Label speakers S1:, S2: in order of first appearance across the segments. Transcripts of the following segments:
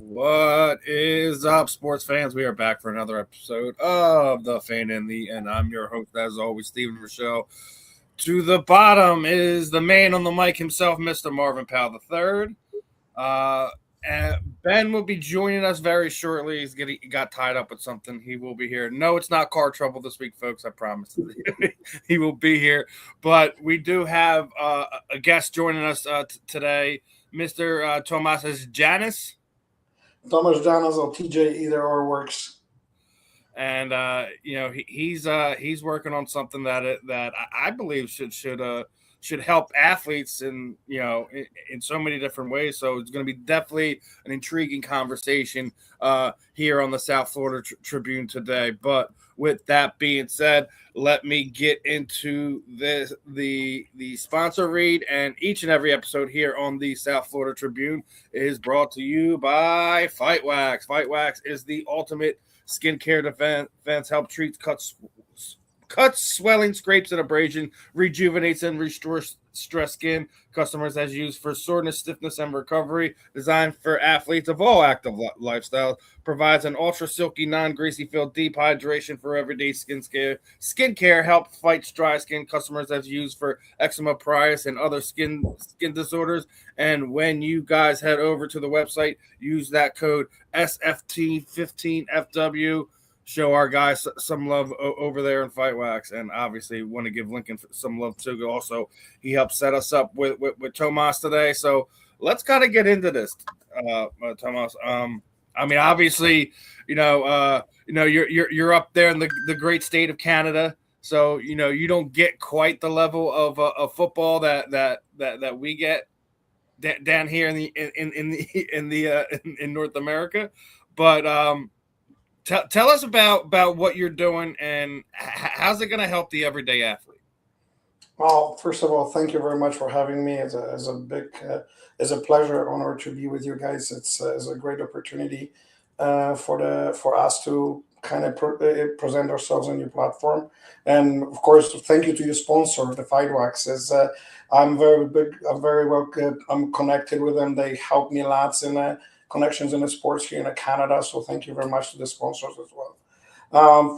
S1: What is up, sports fans? We are back for another episode of The Fan in the End. I'm your host, as always, Steven Rychel. To the bottom is the man on the mic himself, Mr. Marvin Powell III. Uh, Ben will be joining us very shortly. He got tied up with something. He will be here. No, it's not car trouble this week, folks. I promise. He will be here. But we do have a guest joining us today, Mr. Tomaz Janas.
S2: Tomaz Janas or TJ, either or works.
S1: And he's working on something that I believe should help athletes in so many different ways. So it's going to be definitely an intriguing conversation here on the South Florida Tribune today. But with that being said, let me get into the sponsor read. And each and every episode here on the South Florida Tribune is brought to you by Fight Wax. Fight Wax is the ultimate skincare defense, help treat cuts, swelling, scrapes, and abrasion, rejuvenates and restores stress skin. Customers has used for soreness, stiffness, and recovery. Designed for athletes of all active lifestyles. Provides an ultra silky, non-greasy feel, deep hydration for everyday skincare. Help fight dry skin. Customers have used for eczema, psoriasis, and other skin disorders. And when you guys head over to the website, use that code SFT15FW. Show our guys some love over there in Fight Wax, and obviously want to give Lincoln some love too. Also, he helped set us up with Tomaz today. So let's kind of get into this, Tomaz. I mean, obviously, you're up there in the great state of Canada, so you don't get quite the level of football that we get down here in North America, but Tell us about what you're doing and how's it going to help the everyday athlete.
S2: Well, first of all, thank you very much for having me. It's a pleasure, honor to be with you guys. It's a great opportunity for us to kind of present ourselves on your platform. And of course, thank you to your sponsor, the Fight Wax. I'm very big, I'm very well. I'm connected with them. They help me lots in connections in the sports here in Canada. So thank you very much to the sponsors as well.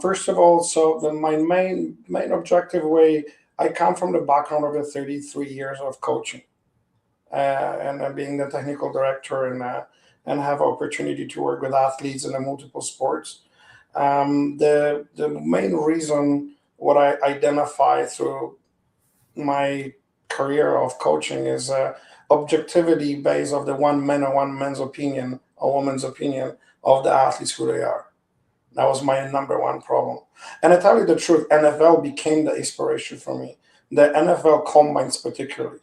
S2: First of all, my main objective way, I come from the background of the 33 years of coaching, and being the technical director and have opportunity to work with athletes in the multiple sports. The main reason what I identify through my career of coaching is objectivity based of the one man or one man's opinion or woman's opinion of the athletes who they are. That was my number one problem. And I tell you the truth, NFL became the inspiration for me. The NFL combines particularly.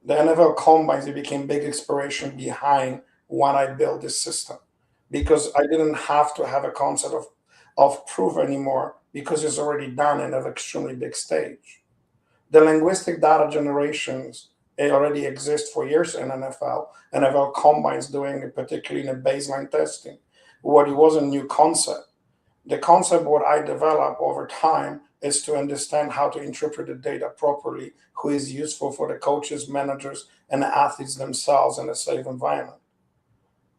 S2: The NFL combines, it became big inspiration behind when I built this system. Because I didn't have to have a concept of proof anymore because it's already done in an extremely big stage. The linguistic data generations, it already exists for years in NFL. NFL combines doing it, particularly in the baseline testing. What it was a new concept. The concept what I developed over time is to understand how to interpret the data properly, who is useful for the coaches, managers, and the athletes themselves in a safe environment.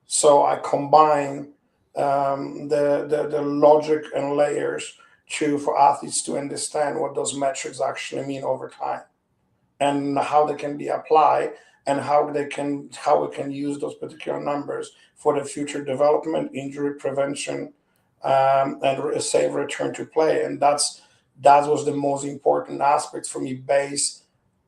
S2: So I combine the logic and layers for athletes to understand what those metrics actually mean over time and how they can be applied and how we can use those particular numbers for the future development, injury prevention, and a safe return to play. And that was the most important aspect for me, based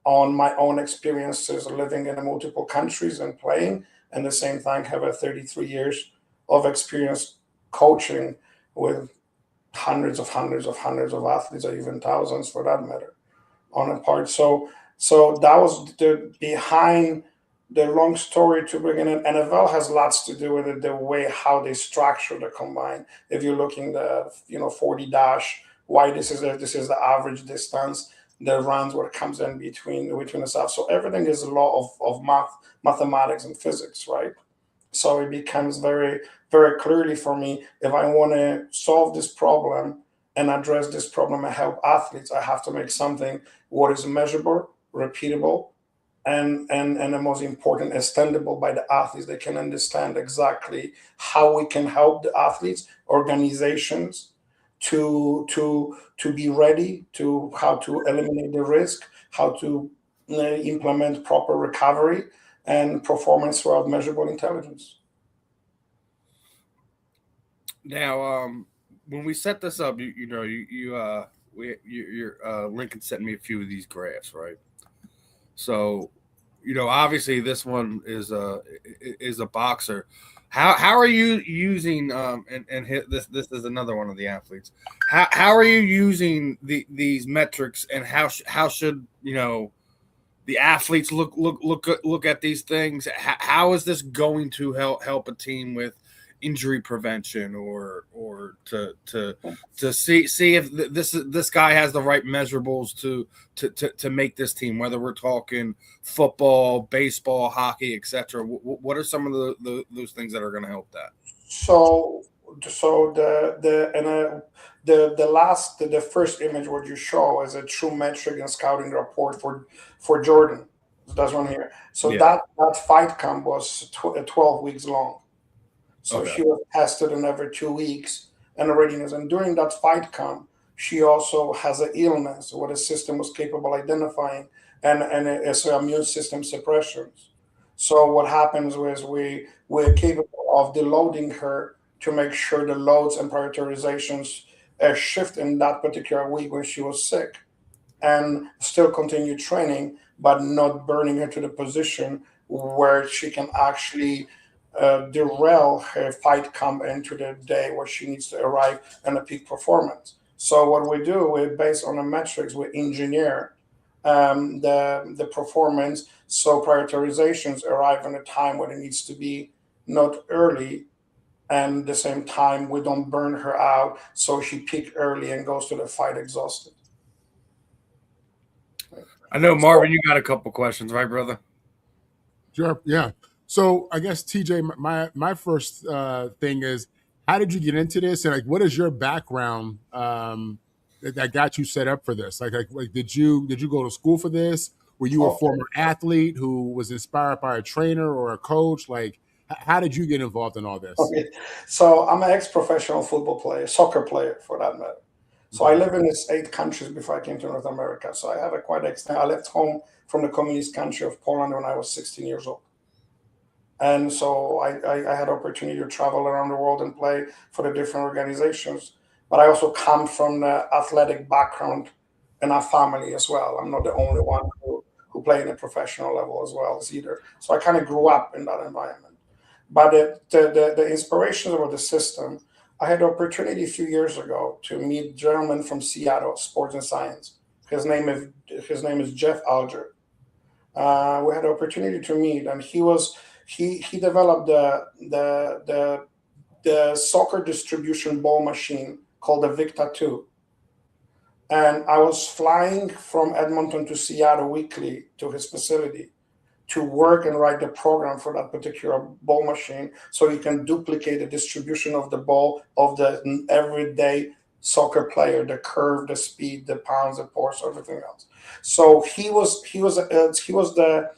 S2: on my own experiences living in multiple countries and playing, and the same time have a 33 years of experience coaching with hundreds of athletes, or even thousands for that matter, on a part. So that was the behind the long story to bring in. NFL has lots to do with it, the way how they structure the combine. If you're looking the 40 dash, why this is the average distance, the runs what comes in between the stuff. So everything is a law of mathematics and physics, right? So it becomes very, very clearly for me, if I want to solve this problem and address this problem and help athletes, I have to make something what is measurable, repeatable, and the most important, extendable by the athletes. They can understand exactly how we can help the athletes, organizations to be ready, to how to eliminate the risk, how to implement proper recovery and performance throughout measurable intelligence.
S1: Now, when we set this up, your Lincoln sent me a few of these graphs, right? So, obviously this one is a boxer. How are you using and this is another one of the athletes. How are you using these metrics, and how should the athletes look at these things? How is this going to help a team with injury prevention, or to see if this guy has the right measurables to make this team, whether we're talking football, baseball, hockey, etc. What are some of those things that are going to help that?
S2: So so the first image what you show is a true metric and scouting report for Jordan. That's one here. So
S1: Yeah.
S2: that fight camp was 12 weeks long. So
S1: Okay.
S2: she was tested in every 2 weeks and the readiness. And during that fight camp, she also has an illness, what the system was capable of identifying, and it's immune system suppressions. So what happens was we're capable of deloading her to make sure the loads and prioritizations shift in that particular week when she was sick, and still continue training, but not burning her to the position where she can actually derail her fight come into the day where she needs to arrive and a peak performance. So what we do, we based on the metrics, we engineer the performance so prioritizations arrive in a time when it needs to be, not early, and at the same time we don't burn her out so she peak early and goes to the fight exhausted.
S1: I know,
S2: So
S1: Marvin, you got a couple questions, right, brother?
S3: Sure. Yeah. So I guess TJ, my first thing is, how did you get into this, and like, what is your background that got you set up for this? Like, did you go to school for this? Were you a
S2: okay.
S3: former athlete who was inspired by a trainer or a coach? Like, how did you get involved in all this?
S2: Okay. So I'm an ex-professional football player, soccer player for that matter. So I
S3: Okay.
S2: live in these 8 countries before I came to North America. So I have a quite extent. I left home from the communist country of Poland when I was 16 years old. And so I had opportunity to travel around the world and play for the different organizations. But I also come from the athletic background in our family as well. I'm not the only one who played in a professional level as well as either. So I kind of grew up in that environment. But the inspiration about the system, I had the opportunity a few years ago to meet a gentleman from Seattle, Sports and Science. His name is Jeff Alger. We had the opportunity to meet, and he developed the soccer distribution ball machine called the Victa 2. And I was flying from Edmonton to Seattle weekly to his facility to work and write the program for that particular ball machine so he can duplicate the distribution of the ball of the everyday soccer player, the curve, the speed, the pounds, the force, everything else. So he was the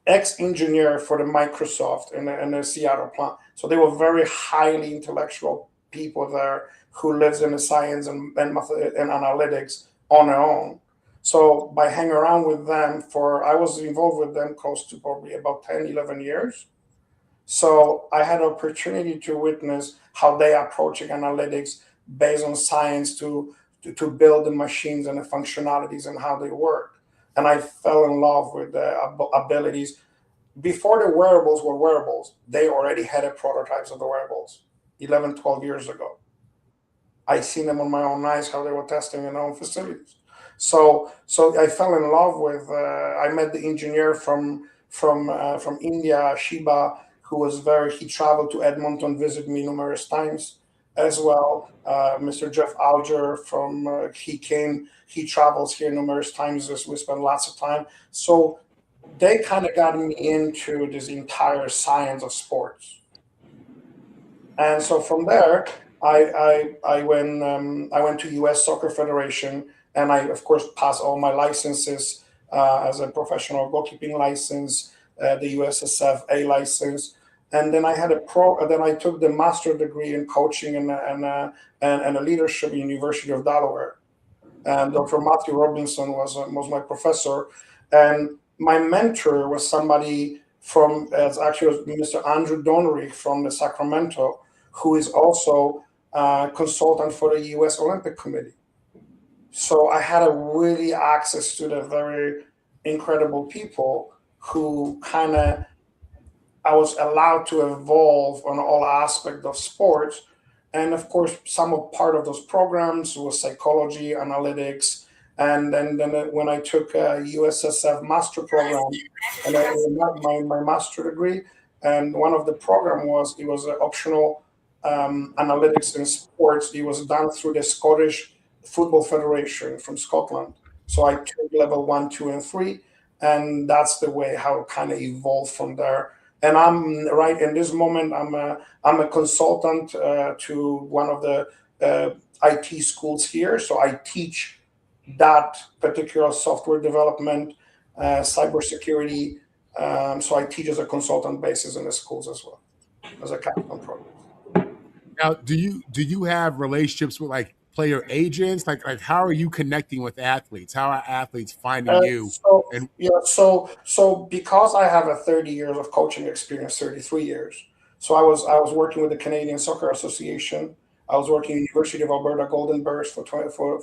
S2: ex-engineer for the Microsoft in the Seattle plant. So they were very highly intellectual people there who lives in the science and analytics on their own. So by hanging around with them I was involved with them close to probably about 10, 11 years. So I had opportunity to witness how they approaching analytics based on science to build the machines and the functionalities and how they work. And I fell in love with the abilities. Before the wearables were wearables, they already had a prototypes of the wearables 11, 12 years ago. I seen them on my own eyes how they were testing in their own facilities. So I fell in love with. I met the engineer from India, Shiba, who was very. He traveled to Edmonton, visit me numerous times as well. Mr. Jeff Alger from he came. He travels here numerous times. As we spend lots of time. So they kind of got me into this entire science of sports. And so from there, I went to U.S. Soccer Federation, and I of course passed all my licenses as a professional goalkeeping license, the USSF A license, and then I had Then I took the master degree in coaching and a leadership at University of Delaware. And Dr. Matthew Robinson was my professor, and my mentor was somebody from as actually was Mr. Andrew Donnery from the Sacramento, who is also a consultant for the U.S. Olympic Committee. So I had a really access to the very incredible people who kind of I was allowed to evolve on all aspects of sports. And of course, some of part of those programs was psychology, analytics. And then when I took a USSF master program, and I got my master degree, and one of the program it was an optional analytics in sports. It was done through the Scottish Football Federation from Scotland. So I took level 1, 2, and 3, and that's the way how it kind of evolved from there. And I'm right in this moment. I'm a consultant to one of the IT schools here. So I teach that particular software development, cybersecurity. So I teach as a consultant basis in the schools as well as a capstone program.
S3: Now, do you have relationships with like player agents? Like how are you connecting with athletes? How are athletes finding you?
S2: So
S3: And
S2: yeah, so because I have a 30 years of coaching experience, 33 years. So I was working with the Canadian Soccer Association. I was working at University of Alberta Golden Bears for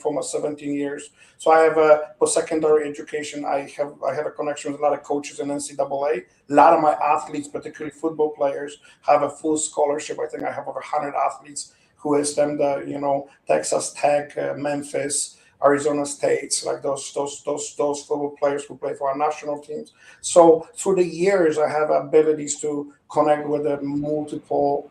S2: almost 17 years. So I have a post-secondary education. I have a connection with a lot of coaches in NCAA. A lot of my athletes, particularly football players, have a full scholarship. I think I have over 100 athletes who is them Texas Tech, Memphis, Arizona States, like those football players who play for our national teams. So through the years, I have abilities to connect with the multiple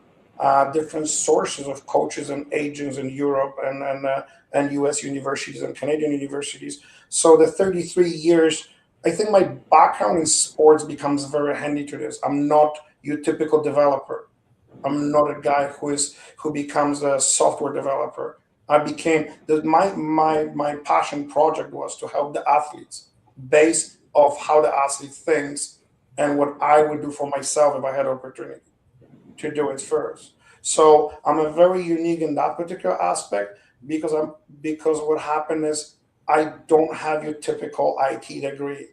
S2: different sources of coaches and agents in Europe and U.S. universities and Canadian universities. So the 33 years, I think my background in sports becomes very handy to this. I'm not your typical developer. I'm not a guy who becomes a software developer. I became my passion project was to help the athletes based off how the athlete thinks and what I would do for myself if I had opportunity to do it first. So I'm a very unique in that particular aspect because what happened is I don't have your typical IT degree.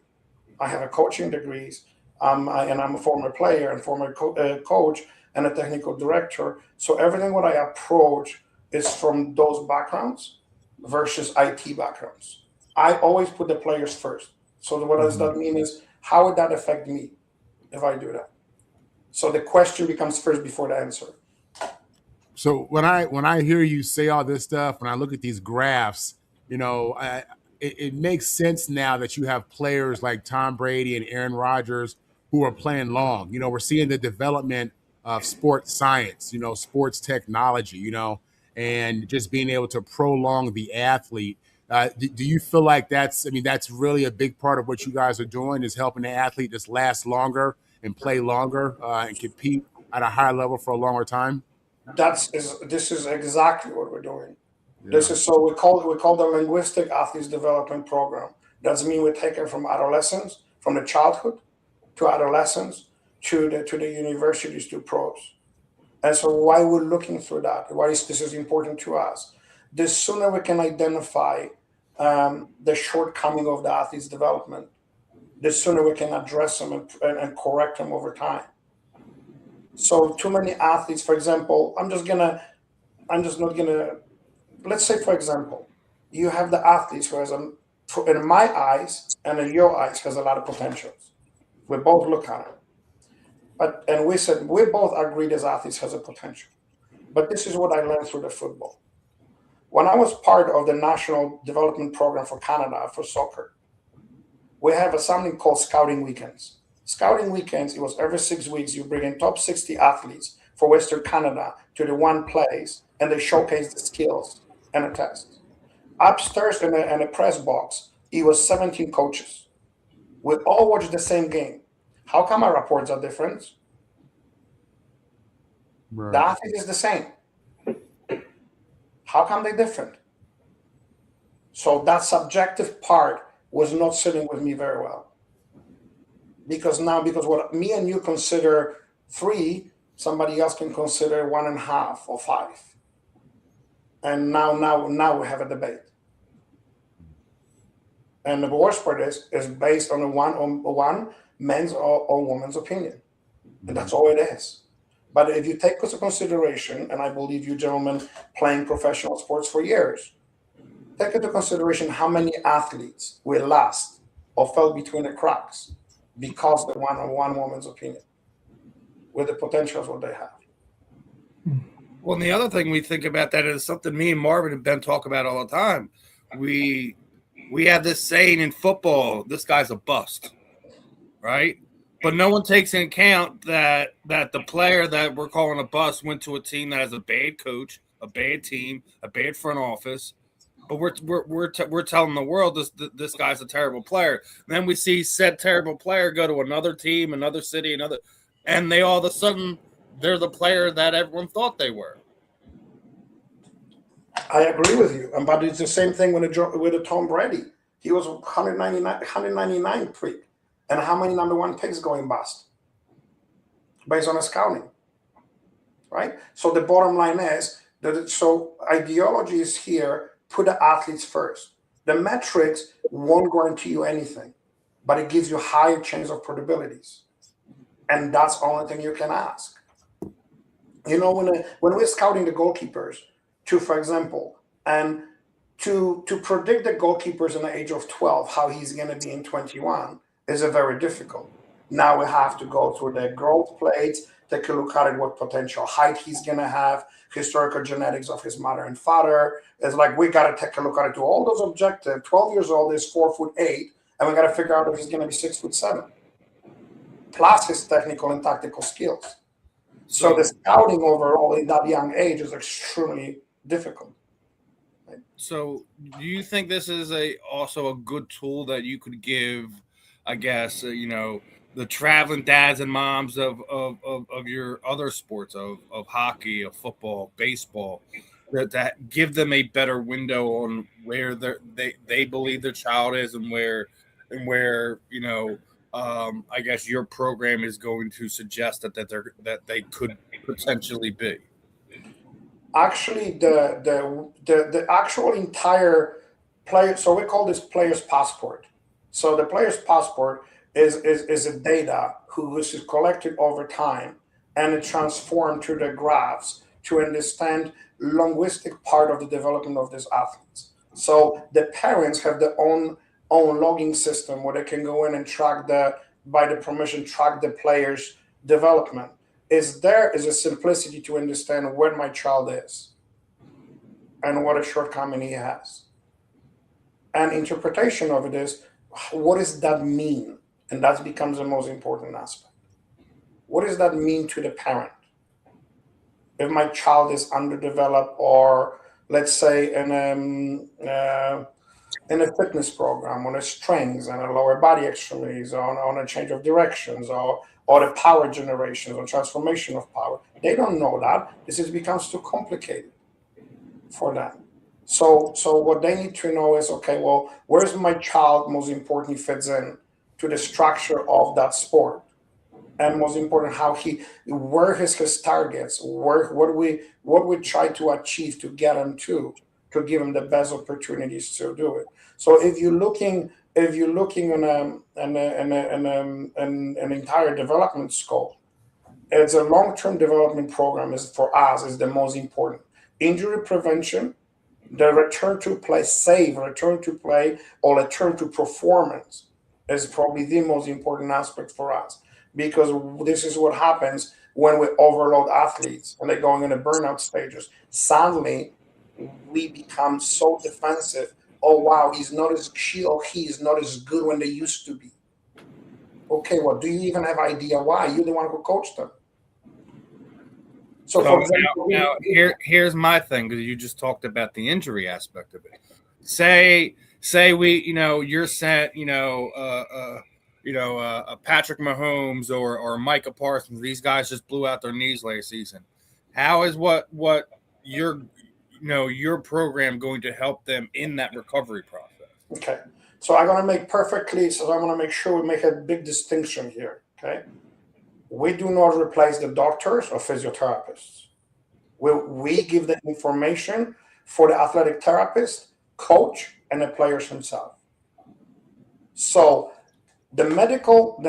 S2: I have a coaching degrees, and I'm a former player and former coach and a technical director. So everything what I approach is from those backgrounds versus IT backgrounds. I always put the players first. So what does that mean is how would that affect me if I do that? So the question becomes first before the answer.
S3: so when I hear you say all this stuff, when I look at these graphs, it makes sense now that you have players like Tom Brady and Aaron Rodgers who are playing long. We're seeing the development of sports science, sports technology, and just being able to prolong the athlete. Do you feel like that's really a big part of what you guys are doing is helping the athlete just last longer and play longer and compete at a higher level for a longer time?
S2: This is exactly what we're doing. This
S3: Yeah.
S2: is so we call the linguistic athletes development program. That's mean we're taking from adolescence, from the childhood to adolescence to the universities to pros. And so why we're looking through that? Why is this is important to us? The sooner we can identify the shortcoming of the athlete's development, the sooner we can address them and correct them over time. So too many athletes, for example, I'm just not gonna. Let's say, for example, you have the athletes who has in my eyes and in your eyes has a lot of potentials. We both look at it, but and we said we both agreed as athletes has a potential. But this is what I learned through the football. When I was part of the national development program for Canada for soccer, we have something called scouting weekends. Scouting weekends, it was every 6 weeks, you bring in top 60 athletes for Western Canada to the one place and they showcase the skills and a test. Upstairs in a press box, it was 17 coaches. We all watched the same game. How come our reports are different? The
S3: Right.
S2: athlete is the same. How come they're different? So that subjective part was not sitting with me very well. Because what me and you consider 3, somebody else can consider 1.5 or 5. And now we have a debate. And the worst part is based on one man's or woman's opinion. And that's all it is. But if you take into consideration, and I believe you gentlemen playing professional sports for years, take into consideration how many athletes will last or fell between the cracks because of one woman's opinion, with the potential of what they have.
S1: Well, and the other thing we think about that is something me and Marvin and Ben talk about all the time. We have this saying in football, this guy's a bust, right? But no one takes into account that the player that we're calling a bust went to a team that has a bad coach, a bad team, a bad front office. But we're telling the world this guy's a terrible player. And then we see said terrible player go to another team, another city, and they all of a sudden they're the player that everyone thought they were.
S2: I agree with you, but it's the same thing with a Tom Brady. He was 199 pick, and how many number 1 picks going bust based on a scouting, right? So the bottom line is that ideology is here. Put the athletes first. The metrics won't guarantee you anything, but it gives you higher chance of probabilities, and that's the only thing you can ask. You know, when we're scouting the goalkeepers, for example, and to predict the goalkeepers in the age of 12, how he's going to be in 21 is very difficult. Now we have to go through the growth plates, take a look at what potential height he's going to have, historical genetics of his mother and father. It's like we got to take a look at it to all those objectives. 12 years old is 4'8", and we got to figure out if he's going to be 6'7", plus his technical and tactical skills. So the scouting overall in that young age is extremely difficult. Right?
S1: So do you think this is also a good tool that you could give, I guess, the traveling dads and moms of your other sports, of hockey, of football, baseball, that give them a better window on where they believe their child is and where I guess your program is going to suggest that they could potentially be?
S2: Actually, the actual entire player. So we call this player's passport. So the player's passport is a data which is collected over time and it transformed to the graphs to understand linguistic part of the development of these athletes. So the parents have their own logging system where they can go in and track by the permission, track the player's development. There is a simplicity to understand where my child is and what a shortcoming he has. And interpretation of it is, what does that mean? And that becomes the most important aspect. What does that mean to the parent? If my child is underdeveloped, or let's say in a fitness program, on a strengths and a lower body extremities, on a change of directions, or the power generations or transformation of power. They don't know that. This becomes too complicated for them. So what they need to know is, okay, well, where's my child most importantly fits in to the structure of that sport? And most important, where his targets, what we try to achieve to get him to give him the best opportunities to do it. So if you're looking on an entire development scope, it's a long-term development program for us is the most important. Injury prevention, the return to play, return to play, or return to performance is probably the most important aspect for us, because this is what happens when we overload athletes and they're going into burnout stages. Suddenly, we become so defensive. Oh, wow, he is not as good when they used to be. Okay, well, do you even have idea why? You're the one who coached them. So for example,
S1: now here's my thing, because you just talked about the injury aspect of it. Say we, you're sent, a Patrick Mahomes or Micah Parsons. These guys just blew out their knees last season. How is what your program going to help them in that recovery process?
S2: Okay, So I'm going to make perfectly, so I'm going to make sure we make a big distinction here, okay? We do not replace the doctors or physiotherapists. We give the information for the athletic therapist, coach, and the players himself. So the medical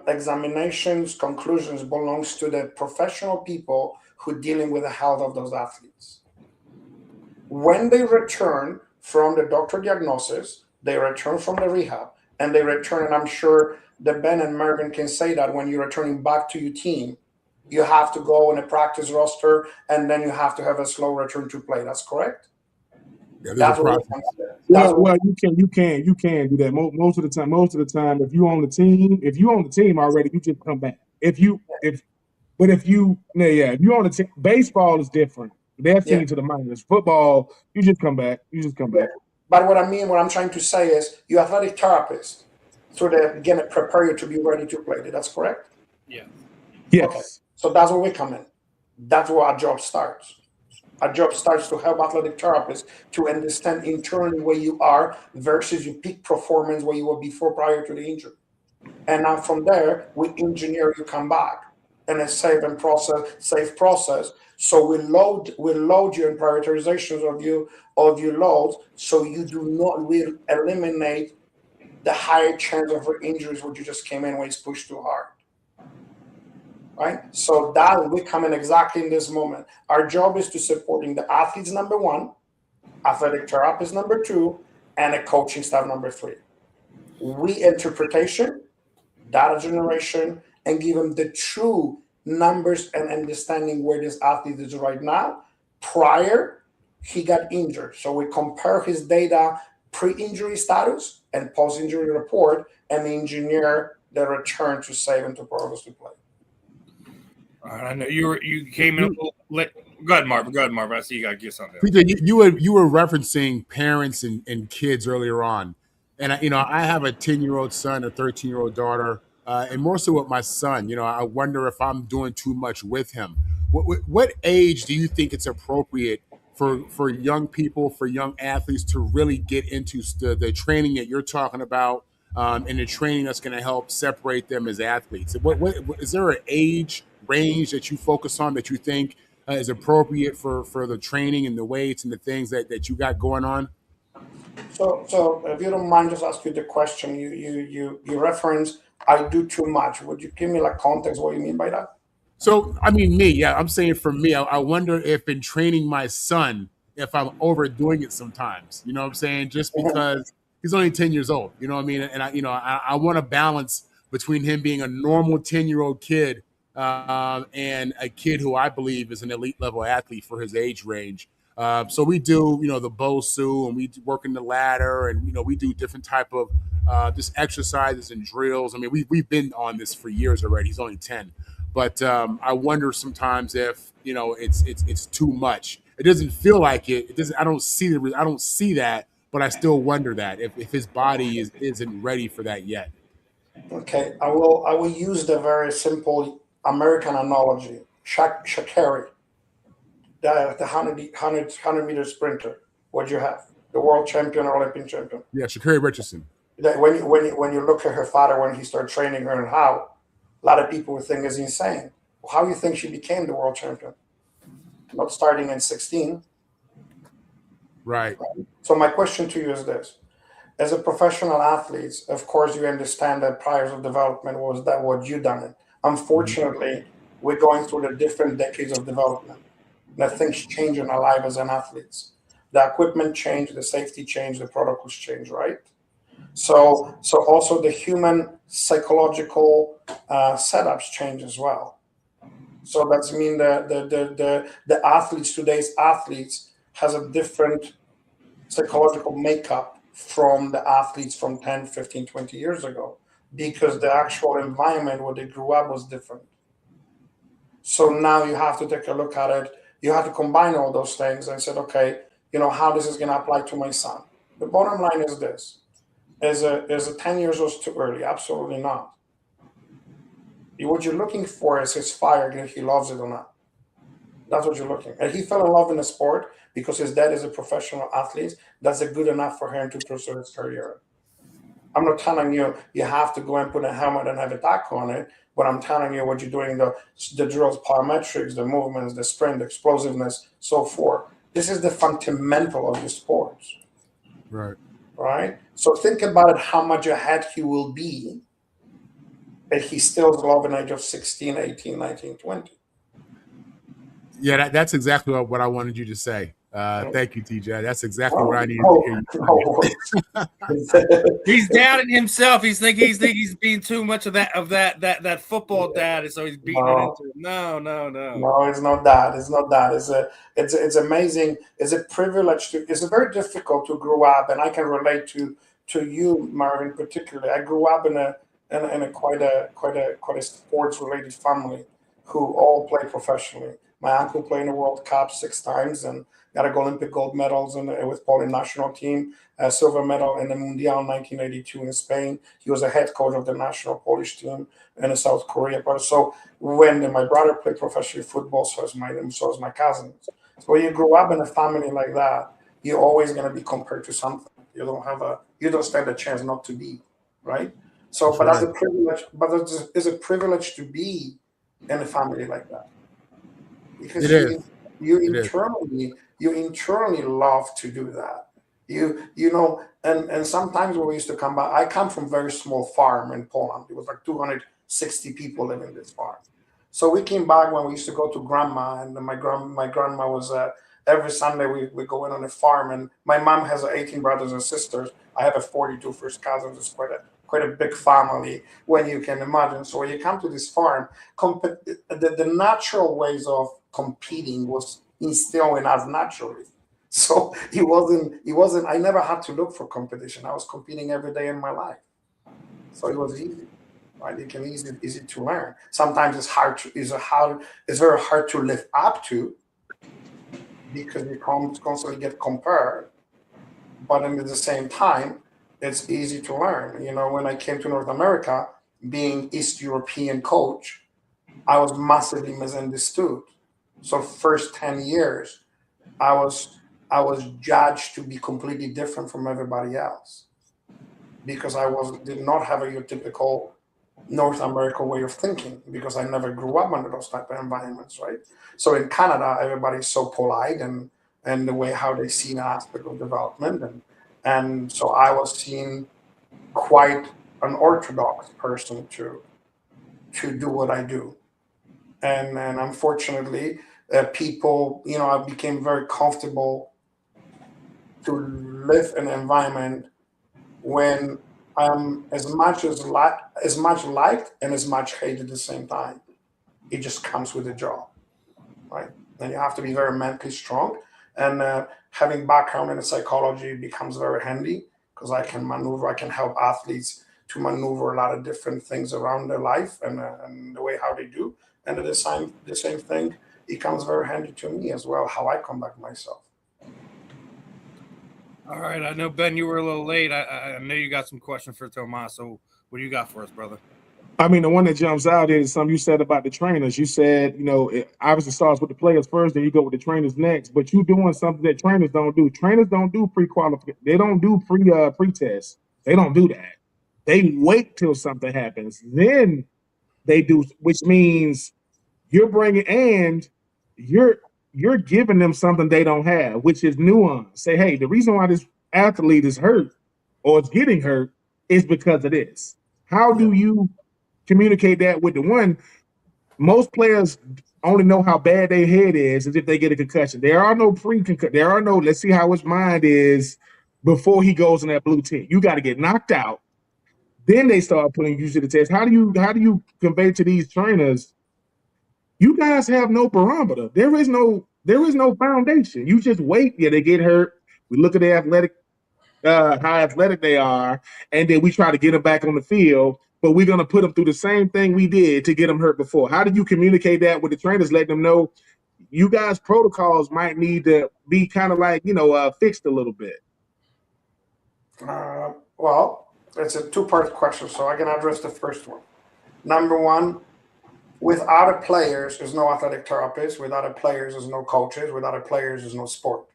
S2: examinations, conclusions belongs to the professional people who dealing with the health of those athletes. When they return from the doctor diagnosis, they return from the rehab, and they return, and I'm sure that Ben and Marvin can say that when you're returning back to your team, you have to go on a practice roster, and then you have to have a slow return to play. That's correct?
S3: Yeah, there's
S2: That's
S3: a
S2: what
S3: process.
S4: Well, you can do that most of the time. If you on the team already, you just come back. If you on the team, baseball is different. They're seen to the minors. Football, you just come back.
S2: But what I'm trying to say is, your athletic therapist, so they again prepare you to be ready to play. That's correct?
S1: Yeah.
S4: Yes.
S2: Okay. So that's where we come in. That's where our job starts. Our job starts to help athletic therapists to understand internally where you are versus your peak performance where you were before prior to the injury. And now from there, we engineer you come back in a safe process. So we load you in prioritizations of your loads, so you do not will eliminate the higher chance of injuries when you just came in when it's pushed too hard. Right? So that we come in exactly in this moment. Our job is to supporting the athletes, number one, athletic therapist, number two, and a coaching staff, number three. We interpretation, data generation, and give them the true numbers and understanding where this athlete is right now. Prior, he got injured. So we compare his data pre-injury status and post-injury report and engineer the return to save and to progress to play.
S1: All right, I know you came in a little late. Go ahead, Marvin. I see you got to get something.
S3: You were referencing parents and kids earlier on, and I have a 10-year-old son, a 13-year-old daughter, and more so with my son. I wonder if I'm doing too much with him. What age do you think it's appropriate for young people, for young athletes to really get into the training that you're talking about, and the training that's going to help separate them as athletes? What is there an age range that you focus on that you think is appropriate for the training and the weights and the things that you got going on?
S2: So if you don't mind, just ask you the question. You reference I do too much. Would you give me like context what you mean by that?
S3: So I'm saying for me, I wonder if in training my son, if I'm overdoing it sometimes. You know what I'm saying? Just because he's only 10 years old. You know what I mean? And I want to balance between him being a normal 10-year-old kid and a kid who I believe is an elite level athlete for his age range. So we do, the BOSU, and we work in the ladder, and we do different type of just exercises and drills. I mean, we've been on this for years already. He's only 10, but I wonder sometimes if it's too much. It doesn't feel like it. It doesn't. I don't see that, but I still wonder that if his body isn't ready for that yet.
S2: Okay, I will use the very simple American analogy. Sha'Carri, the 100 meter sprinter. What do you have? The world champion or Olympic champion.
S3: Yeah, Sha'Carri Richardson.
S2: When you look at her father when he started training her and how, a lot of people would think is insane. How do you think she became the world champion? Not starting in 16.
S3: Right.
S2: So my question to you is this. As a professional athlete, of course, you understand that prior of development was that what you done. Unfortunately, we're going through the different decades of development. That things change in our life as an athletes. The equipment changed, the safety changed, the protocols changed, right? So also the human psychological setups change as well. So that's mean the athletes, today's athletes, has a different psychological makeup from the athletes from 10, 15, 20 years ago, because the actual environment where they grew up was different. So now you have to take a look at it. You have to combine all those things and said, okay, how this is going to apply to my son. The bottom line is this. Is a 10 years old too early? Absolutely not. What you're looking for is his fire, if he loves it or not. That's what you're looking. And he fell in love in the sport because his dad is a professional athlete. That's a good enough for him to pursue his career. I'm not telling you you have to go and put a helmet and have a tackle on it, but I'm telling you what you're doing, the drills, plyometrics, the movements, the sprint, the explosiveness, so forth. This is the fundamental of the sports.
S3: Right.
S2: Right? So think about it, how much ahead he will be if he still is of an age of 16, 18, 19, 20.
S3: Yeah, that's exactly what I wanted you to say. Thank you, TJ. That's exactly what I needed to hear you
S2: No.
S1: He's doubting himself. He's he's being too much of that football dad, and so he's beating it into him. No,
S2: it's not that. It's not that. It's amazing. It's a privilege it's very difficult to grow up, and I can relate to you, Marvin, particularly. I grew up in a quite a sports related family who all play professionally. My uncle played in the World Cup 6 times and got Olympic gold medals with Polish national team, a silver medal in the Mundial in 1982 in Spain. He was a head coach of the national Polish team in South Korea. But so when my brother played professional football, so is my cousins. So when you grow up in a family like that, you're always going to be compared to something. You don't stand a chance not to be, right? So, but that's a privilege. But it's a privilege to be in a family like that, because you internally love to do that. And sometimes when we used to come back, I come from a very small farm in Poland. It was like 260 people living in this farm. So we came back when we used to go to grandma, and my grandma was every Sunday we go in on a farm, and my mom has 18 brothers and sisters. I have a 42 first cousins. It's quite a big family, when you can imagine. So when you come to this farm, the natural ways of competing was instilled in us naturally. So it wasn't, I never had to look for competition. I was competing every day in my life. So it was easy, right? It can easy to learn. Sometimes it's very hard to live up to, because you constantly get compared. But at the same time, it's easy to learn. When I came to North America, being East European coach, I was massively misunderstood. So first 10 years, I was judged to be completely different from everybody else, because did not have your typical North American way of thinking, because I never grew up under those type of environments, right? So in Canada, everybody's so polite, and the way how they see an aspect of development, and so I was seen quite an orthodox person to do what I do, and unfortunately, people, I became very comfortable to live in an environment when I'm as much liked and as much hated at the same time. It just comes with the job, right? And you have to be very mentally strong, and having background in psychology becomes very handy, because I can help athletes to maneuver a lot of different things around their life, and the way how they do, and at the same thing, it comes very handy to me as well, how I conduct myself.
S1: All right, I know, Ben, you were a little late. I know you got some questions for Tomaz. So what do you got for us, brother?
S4: I mean, the one that jumps out is something you said about the trainers. You said, it obviously starts with the players first, then you go with the trainers next. But you're doing something that trainers don't do. Trainers don't do pre-qualification. They don't do pre-test. They don't do that. They wait till something happens, then they do, which means you're giving them something they don't have, which is nuance. Say, hey, the reason why this athlete is hurt or is getting hurt is because of this. How do you communicate that with the one? Most players only know how bad their head is if they get a concussion. There are no pre-concussion. There are no, let's see how his mind is before he goes in that blue team. You got to get knocked out. Then they start putting you to the test. How do you convey to these trainers, you guys have no barometer. There is no foundation. You just wait. Yeah, they get hurt. We look at their how athletic they are, and then we try to get them back on the field. But we're gonna put them through the same thing we did to get them hurt before. How do you communicate that with the trainers, letting them know you guys' protocols might need to be kind of like fixed a little bit?
S2: Well, it's a two-part question, so I can address the first one. Number one, Without players, there's no athletic therapist. Without players, there's no coaches. Without players, there's no sport.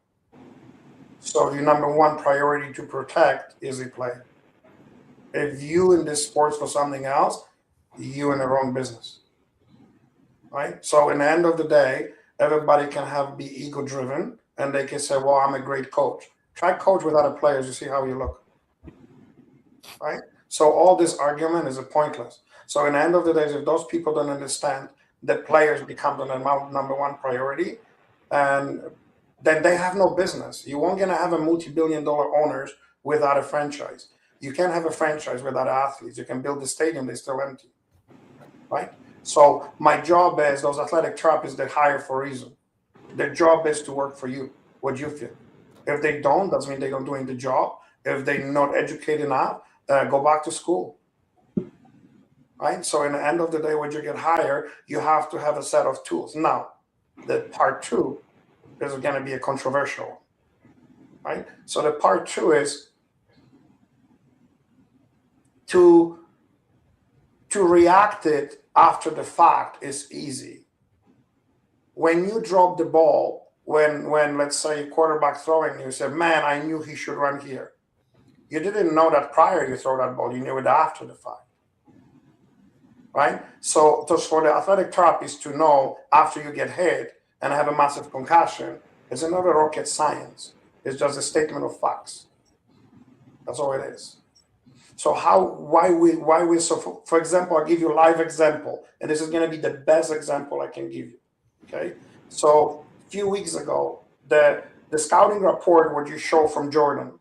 S2: So the number one priority to protect is the player. If you in this sports for something else, you in the wrong business, right? So in the end of the day, everybody can be ego driven, and they can say, "Well, I'm a great coach." Try coach without players, you see how you look, right? So all this argument is pointless. So in the end of the day, if those people don't understand that players become the number one priority, and then they have no business. You won't gonna have a multi-billion-dollar owners without a franchise. You can't have a franchise without athletes. You can build the stadium, they're still empty, right? So my job is those athletic therapists they hire for a reason. Their job is to work for you. What you feel. If they don't, doesn't mean they're not doing the job. If they're not educated enough, go back to school, right? So in the end of the day, when you get hired, you have to have a set of tools. Now, the part two is going to be a controversial, right? So the part two is to react it after the fact is easy. When you drop the ball, when let's say quarterback throwing, you say, "Man, I knew he should run here." You didn't know that prior you throw that ball. You knew it after the fact, right? So just for the athletic therapist to know after you get hit and have a massive concussion, it's another rocket science. It's just a statement of facts. That's all it is. So why we so for example, I'll give you a live example, and this is going to be the best example I can give you. Okay, so a few weeks ago, the scouting report what you show from Jordan,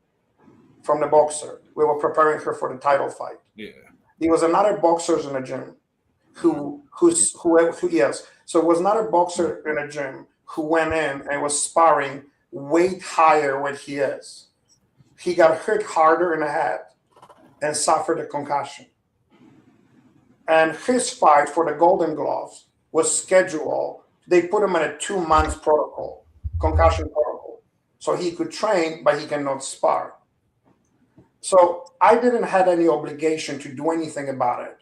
S2: from the boxer, we were preparing her for the title fight.
S1: Yeah,
S2: there was another boxer in the gym who yes, so it was not a boxer in a gym who went in and was sparring weight higher what he is. He got hit harder in the head and suffered a concussion. And his fight for the Golden Gloves was scheduled. They put him in a 2-month protocol, concussion protocol. So he could train, but he cannot spar. So I didn't have any obligation to do anything about it.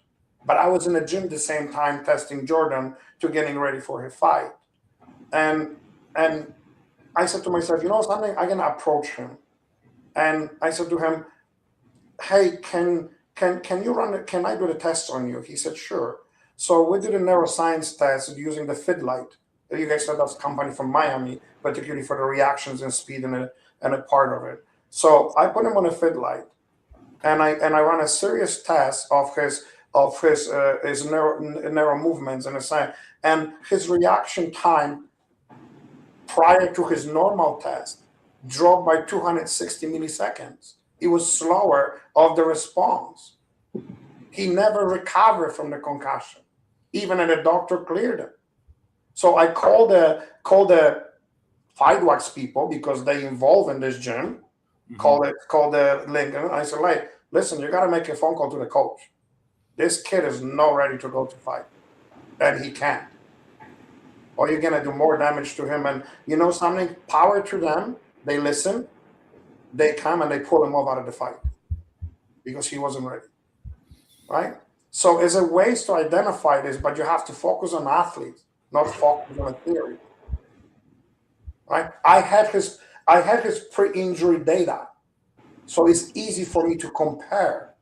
S2: But I was in the gym at the same time testing Jordan to getting ready for his fight. And I said to myself, you know something, I'm gonna approach him. And I said to him, "Hey, can I do the tests on you?" He said, "Sure." So we did a neuroscience test using the FitLight. You guys said that's a company from Miami, particularly for the reactions and speed and a part of it. So I put him on a FitLight, and I run a serious test of his neural movements and his reaction time prior to his normal test dropped by 260 milliseconds. It was slower of the response. He never recovered from the concussion, even when the doctor cleared him. So I called the FightWatch people because they involved in this gym. Mm-hmm. Called the Lincoln. I said, "Hey, listen, you got to make a phone call to the coach. This kid is not ready to go to fight, and he can't. Or you're gonna do more damage to him." And you know something? Power to them. They listen. They come and they pull him off out of the fight because he wasn't ready, right? So it's a ways to identify this, but you have to focus on athletes, not focus on a theory, right? I had his pre-injury data, so it's easy for me to compare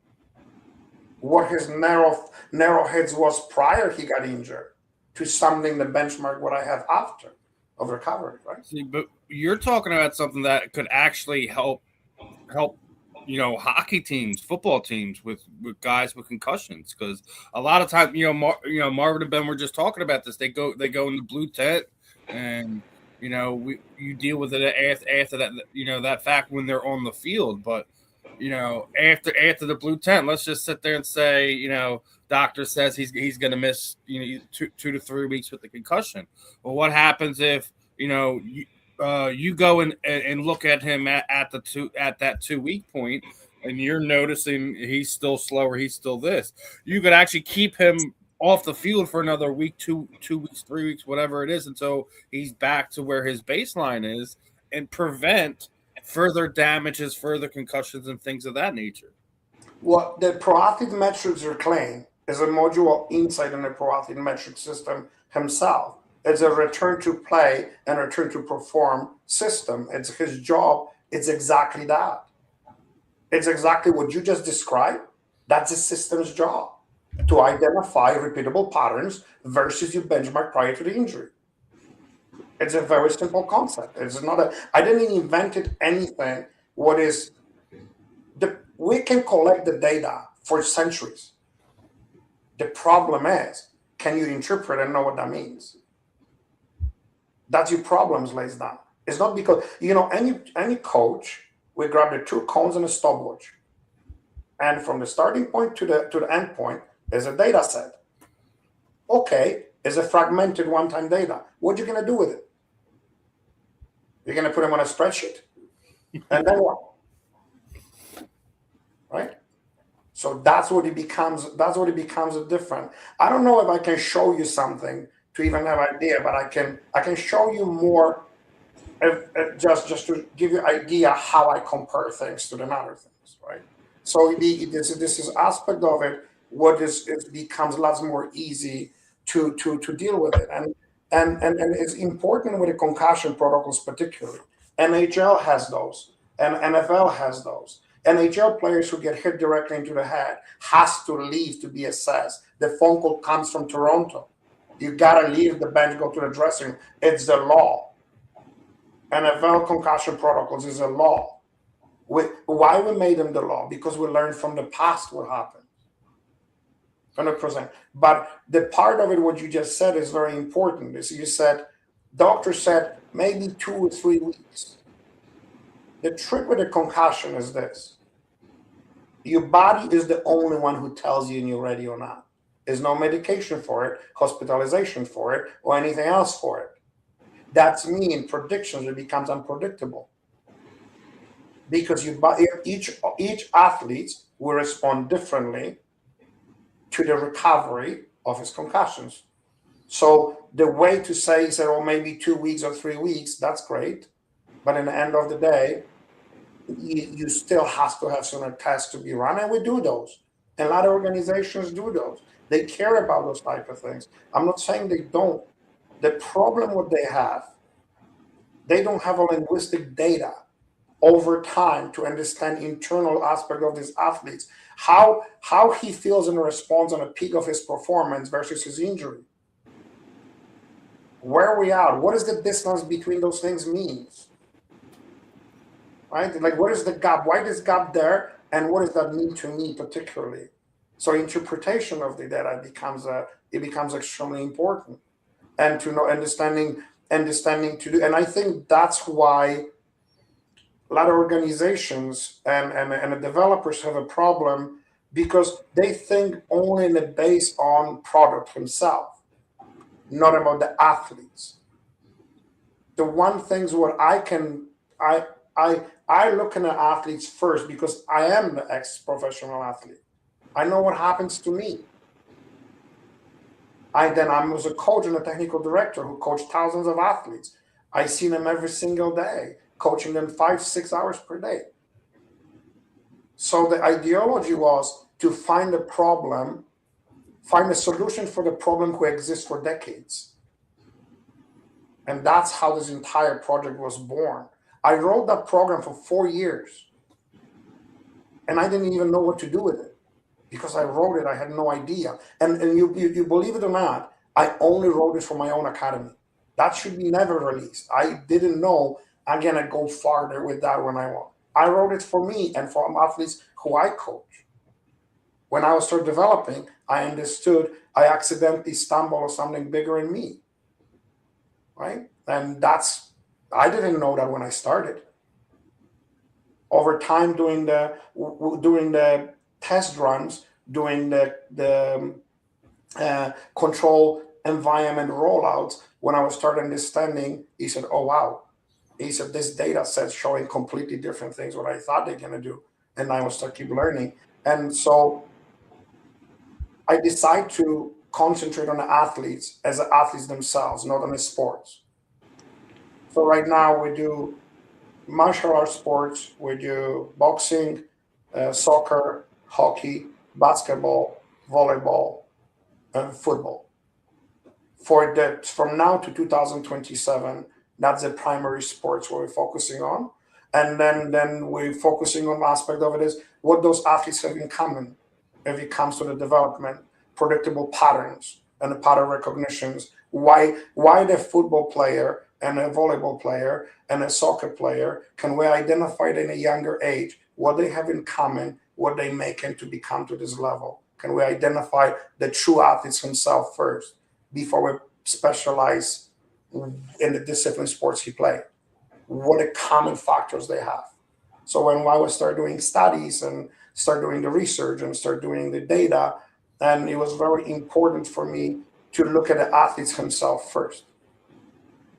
S2: what his narrow heads was prior he got injured to something that benchmark what I have after of recovery, right?
S1: See, but you're talking about something that could actually help, hockey teams, football teams with guys with concussions, because a lot of times, Marvin and Ben were just talking about this. They go in the blue tent, and you deal with it after that, that fact when they're on the field. But after the blue tent, let's just sit there and say, doctor says he's going to miss 2 to 3 weeks with the concussion. Well, what happens if you go and look at him at that 2 week point, and you're noticing he's still slower, he's still this. You could actually keep him off the field for another week, 2 weeks, 3 weeks, whatever it is, until he's back to where his baseline is, and prevent further damages, further concussions, and things of that nature.
S2: What the pro athlete metrics are claiming is a module inside in the pro athlete metric system himself. It's a return to play and return to perform system. It's his job. It's exactly that. It's exactly what you just described. That's the system's job, to identify repeatable patterns versus your benchmark prior to the injury. It's a very simple concept. It's not I didn't invent anything. We can collect the data for centuries. The problem is, can you interpret and know what that means? That's your problems lays down. It's not because, any coach will grab the 2 cones and a stopwatch. And from the starting point to the end point, there's a data set. Okay, it's a fragmented one-time data. What are you going to do with it? You're going to put them on a spreadsheet? And then what? Right? So that's what it becomes different. I don't know if I can show you something to even have an idea, but I can show you more just to give you an idea how I compare things to the other things, right? So this is aspect of it, it becomes lots more easy to deal with it. And it's important with the concussion protocols particularly. NHL has those, and NFL has those. NHL players who get hit directly into the head has to leave to be assessed. The phone call comes from Toronto. You gotta leave the bench, go to the dressing room. It's the law. NFL concussion protocols is a law. Why we made them the law? Because we learned from the past what happened. 100%. But the part of it, what you just said, is very important. Is you said, doctor said maybe 2 or 3 weeks. The trick with a concussion is this. Your body is the only one who tells you you're ready or not. There's no medication for it, hospitalization for it, or anything else for it. That's me in predictions, it becomes unpredictable. Because each athlete will respond differently to the recovery of his concussions. So the way to say, maybe 2 weeks or 3 weeks, that's great. But in the end of the day, you still have to have some tests to be run, and we do those. And a lot of organizations do those. They care about those type of things. I'm not saying they don't. The problem what they don't have a linguistic data over time to understand internal aspect of these athletes, how he feels and responds on a peak of his performance versus his injury. Where are we at? What is the distance between those things means? Right? Like, what is the gap? Why is gap there? And what does that mean to me particularly? So interpretation of the data becomes extremely important, and to know understanding to do. And I think that's why a lot of organizations and the developers have a problem, because they think only in the base on product himself, not about the athletes. The one things what I look at athletes first, because I am the ex-professional athlete. I know what happens to me. I was a coach and a technical director who coached thousands of athletes. I see them every single day, coaching them 5-6 hours per day. So the ideology was to find a solution for the problem who exists for decades. And that's how this entire project was born. I wrote that program for 4 years, and I didn't even know what to do with it, because I wrote it, I had no idea. And you believe it or not, I only wrote it for my own academy. That should be never released. I didn't know I'm gonna go farther with that when I want. I wrote it for me and for athletes who I coach. When I was started developing, I understood I accidentally stumbled on something bigger in me, right? And I didn't know that when I started. Over time, doing the test runs, doing the control environment rollouts, when I was started understanding, he said, "Oh wow," he said, "this data set showing completely different things what I thought they're gonna do," and I was start keep learning. And so I decided to concentrate on the athletes as the athletes themselves, not on the sports. So right now we do martial arts sports, we do boxing, soccer, hockey, basketball, volleyball, football. From now to 2027, that's the primary sports where we're focusing on. And then we're focusing on the aspect of it is what those athletes have in common if it comes to the development, predictable patterns and the pattern recognitions. Why the football player and a volleyball player and a soccer player, can we identify it in a younger age, what they have in common, what they make him to become to this level? Can we identify the true athletes himself first before we specialize in the discipline sports he played? What the common factors they have. So when I would start doing studies and start doing the research and start doing the data, and it was very important for me to look at the athletes himself first.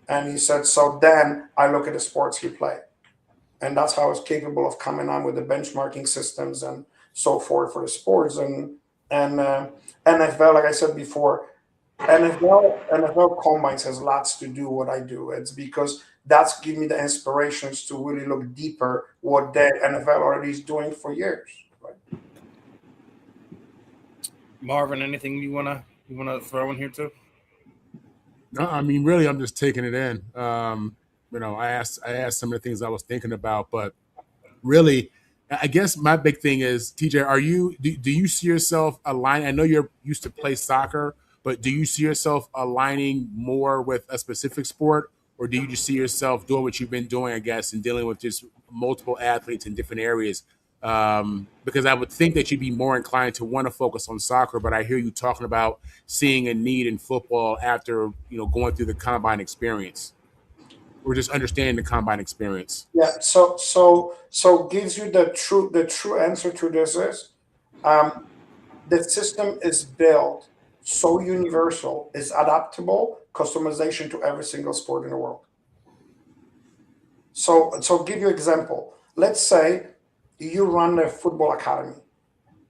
S2: And he said, so then I look at the sports he played. And that's how I was capable of coming on with the benchmarking systems and so forth for the sports. And NFL, like I said before, NFL combines has lots to do what I do. It's because that's give me the inspirations to really look deeper what the NFL already is doing for years. Right?
S1: Marvin, anything you wanna throw in here too?
S3: No, I mean, really, I'm just taking it in. I asked some of the things I was thinking about, but really, I guess my big thing is, TJ, do you see yourself aligning? I know you're used to play soccer, but do you see yourself aligning more with a specific sport, or do you just see yourself doing what you've been doing, I guess, and dealing with just multiple athletes in different areas? Because I would think that you'd be more inclined to want to focus on soccer, but I hear you talking about seeing a need in football after going through the combine experience, or just understanding the combine experience.
S2: Yeah. So gives you the true answer to this is, the system is built so universal, is adaptable, customization to every single sport in the world. So give you example. Let's say you run a football academy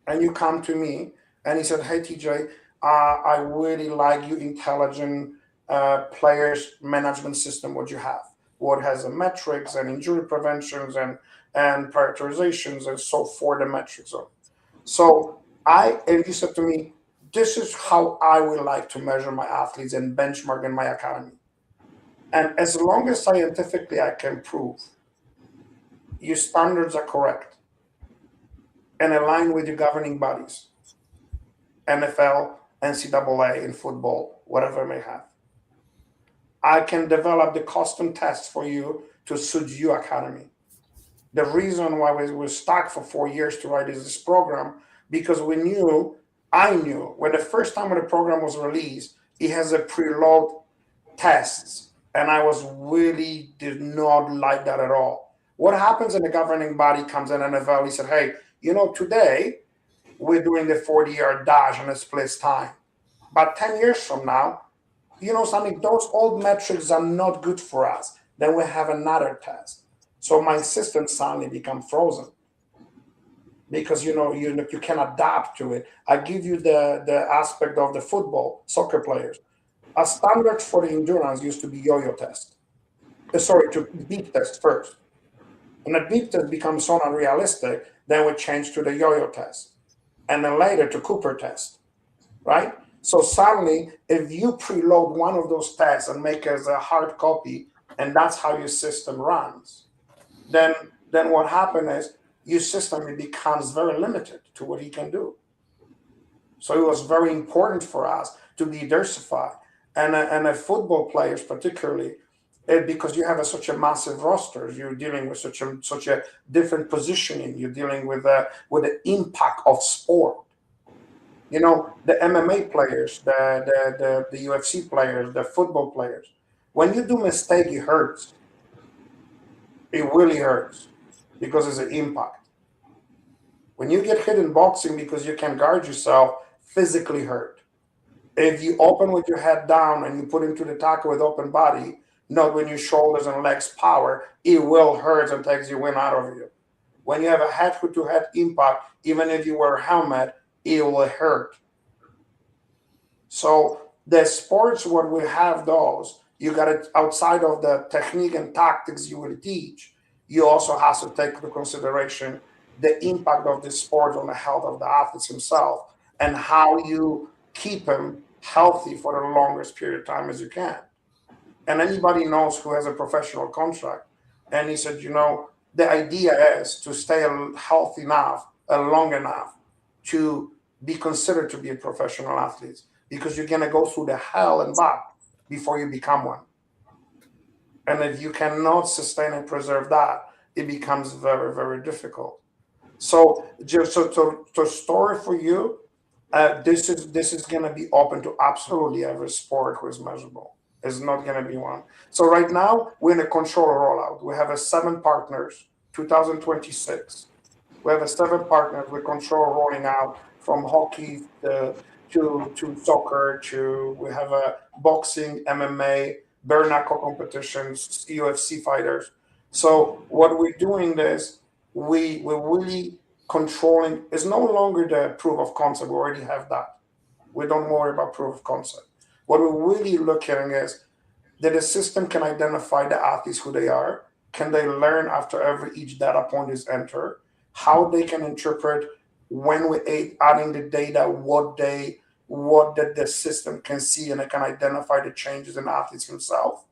S2: and you come to me and he said, hey, TJ, I really like your intelligent players management system, what you have. What has the metrics and injury preventions and prioritizations and so forth, the metrics are. So and you said to me, this is how I would like to measure my athletes and benchmark in my academy. And as long as scientifically I can prove your standards are correct and align with your governing bodies, NFL, NCAA in football, whatever it may have, I can develop the custom tests for you to suit your academy. The reason why we were stuck for 4 years to write this program, because I knew when the first time when the program was released, it has a preload tests. And I did not like that at all. What happens when the governing body comes in NFL, he said, hey, today we're doing the 40-yard dash and a split time. But 10 years from now, something, those old metrics are not good for us. Then we have another test. So my system suddenly become frozen because you can adapt to it. I give you the aspect of the football, soccer players. A standard for the endurance used to be yo-yo test. To beep test first. And the beep test becomes so unrealistic, then we change to the yo-yo test. And then later to Cooper test, right? So suddenly, if you preload one of those tests and make as a hard copy, and that's how your system runs, then what happens is your system becomes very limited to what he can do. So it was very important for us to be diversified. And football players particularly, because you have such a massive roster, you're dealing with such a different positioning. You're dealing with the impact of sport. The MMA players, the UFC players, the football players. When you do mistake, it hurts. It really hurts because it's an impact. When you get hit in boxing because you can't guard yourself, physically hurt. If you open with your head down and you put into the tackle with open body, not when your shoulders and legs power, it will hurt and takes your wind out of you. When you have a head-to-head impact, even if you wear a helmet, it will hurt. So the sports where we have those, you got it outside of the technique and tactics you will teach, you also have to take into consideration the impact of the sport on the health of the athletes himself and how you keep him healthy for the longest period of time as you can. And anybody knows who has a professional contract. And he said, the idea is to stay healthy enough, long enough to be considered to be a professional athlete, because you're going to go through the hell and back before you become one. And if you cannot sustain and preserve that, it becomes very, very difficult. So just to story for you, this is going to be open to absolutely every sport who is measurable. It's not going to be one. So right now we're in a control rollout. We have 7 partners, 2026. We have 7 partners with control rolling out, from hockey to soccer to, we have a boxing, MMA, bare knuckle competitions, UFC fighters. So what we're doing is we're really controlling. It's no longer the proof of concept. We already have that. We don't worry about proof of concept. What we're really looking at is that the system can identify the athletes, who they are. Can they learn after each data point is entered? How they can interpret when we're adding the data, what the system can see, and it can identify the changes in athletes himself.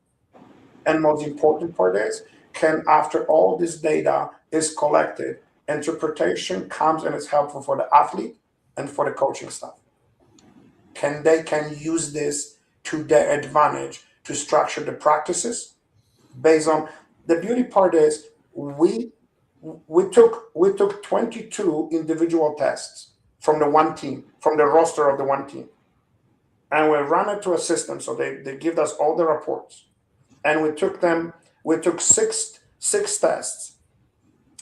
S2: And most important part is, can, after all this data is collected, interpretation comes and is helpful for the athlete and for the coaching staff. They can use this to their advantage to structure the practices based on. The beauty part is we took 22 individual tests from the one team, from the roster of the one team, and we ran it to a system. So they give us all the reports, and we took six tests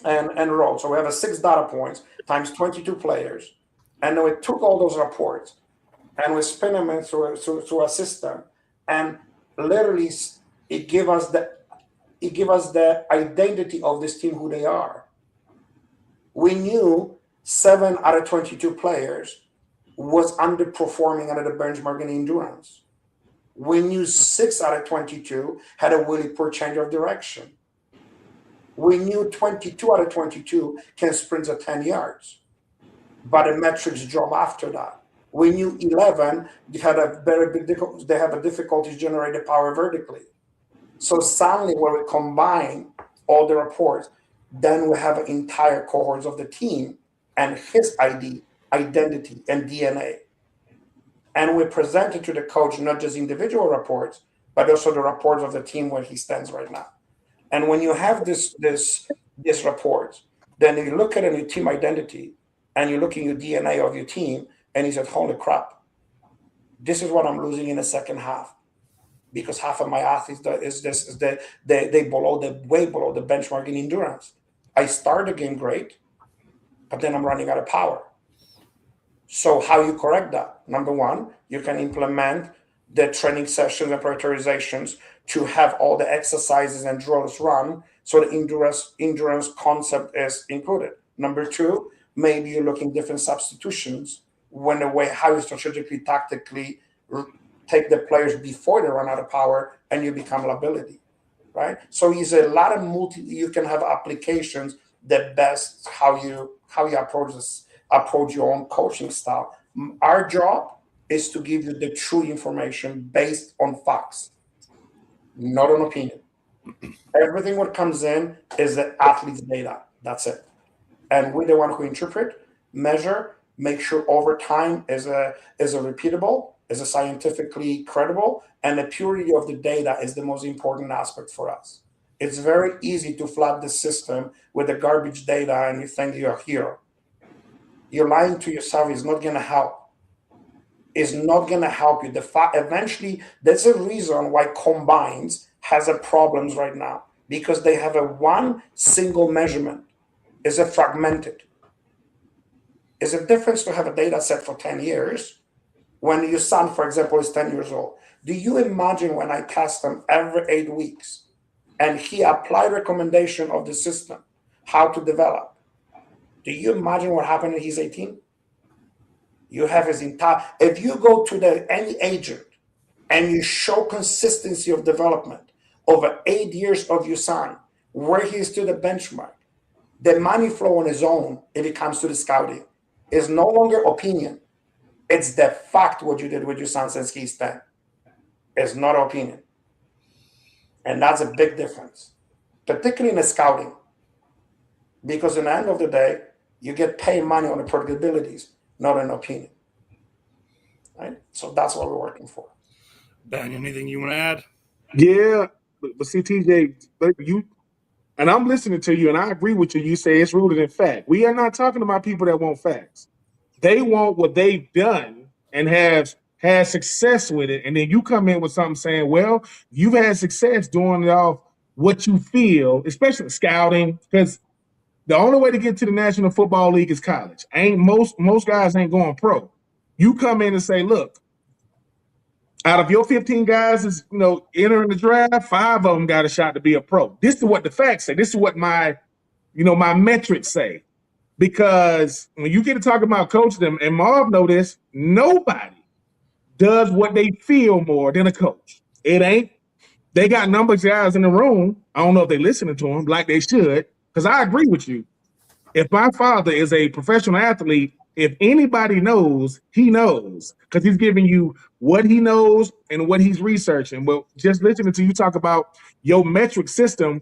S2: and rolled. So we have 6 data points times 22 players, and then we took all those reports and we spin them in through a system, and literally it give us the identity of this team, who they are. We knew 7 out of 22 players was underperforming under the benchmark in endurance. We knew 6 out of 22 had a really poor change of direction. We knew 22 out of 22 can sprint at 10 yards, but the metrics drop after that. We knew 11 had they have a difficulty generating power vertically. So suddenly, when we combine all the reports, then we have entire cohorts of the team and his identity, and DNA. And we present it to the coach, not just individual reports, but also the reports of the team where he stands right now. And when you have this report, then you look at your team identity and you look at your DNA of your team, and he said, holy crap, this is what I'm losing in the second half, because half of my athletes they way below the benchmark in endurance. I start the game great, but then I'm running out of power. So how you correct that? Number one, you can implement the training sessions and prioritizations to have all the exercises and drills run, so the endurance concept is included. Number two, maybe you're looking different substitutions when the way how you strategically, tactically take the players before they run out of power and you become liability, right? So it's a lot of you can have applications that best how you approach your own coaching style. Our job is to give you the true information based on facts, not on opinion. Everything what comes in is the athlete's data. That's it. And we're the one who interpret, measure, make sure over time is a repeatable, is a scientifically credible, and the purity of the data is the most important aspect for us. It's very easy to flood the system with the garbage data and you think you're a hero. You're lying to yourself. Is not going to help. Is not going to help you. Eventually, there's a reason why combines has a problems right now, because they have a one single measurement. Is a fragmented. Is a difference to have a data set for 10 years when your son, for example, is 10 years old. Do you imagine when I test him every 8 weeks and he applied recommendation of the system, how to develop? Do you imagine what happened when he's 18? You have his entire, if you go to any agent and you show consistency of development over 8 years of your son, where he is to the benchmark, the money flow on his own, if it comes to the scouting, is no longer opinion. It's the fact what you did with your son since he's 10. It's not opinion. And that's a big difference, particularly in the scouting. Because in the end of the day, you get paid money on the predictabilities, not an opinion. Right? So that's what we're working for.
S1: Ben, anything you want to add?
S4: Yeah, but see, TJ, you and I'm listening to you, and I agree with you. You say it's rooted in fact. We are not talking about people that want facts. They want what they've done and have had success with it, and then you come in with something saying, "Well, you've had success doing it off what you feel, especially scouting, because the only way to get to the National Football League is college. Ain't most guys ain't going pro. You come in and say, look, out of your 15 guys is entering the draft, 5 of them got a shot to be a pro. This is what the facts say. This is what my metrics say. Because when you get to talk about coaching, and Marv know this, nobody does what they feel more than a coach. It ain't. They got numbers guys in the room. I don't know if they listening to them like they should. Because I agree with you. If my father is a professional athlete, if anybody knows, he knows. Because he's giving you what he knows and what he's researching. Well, just listening to you talk about your metric system,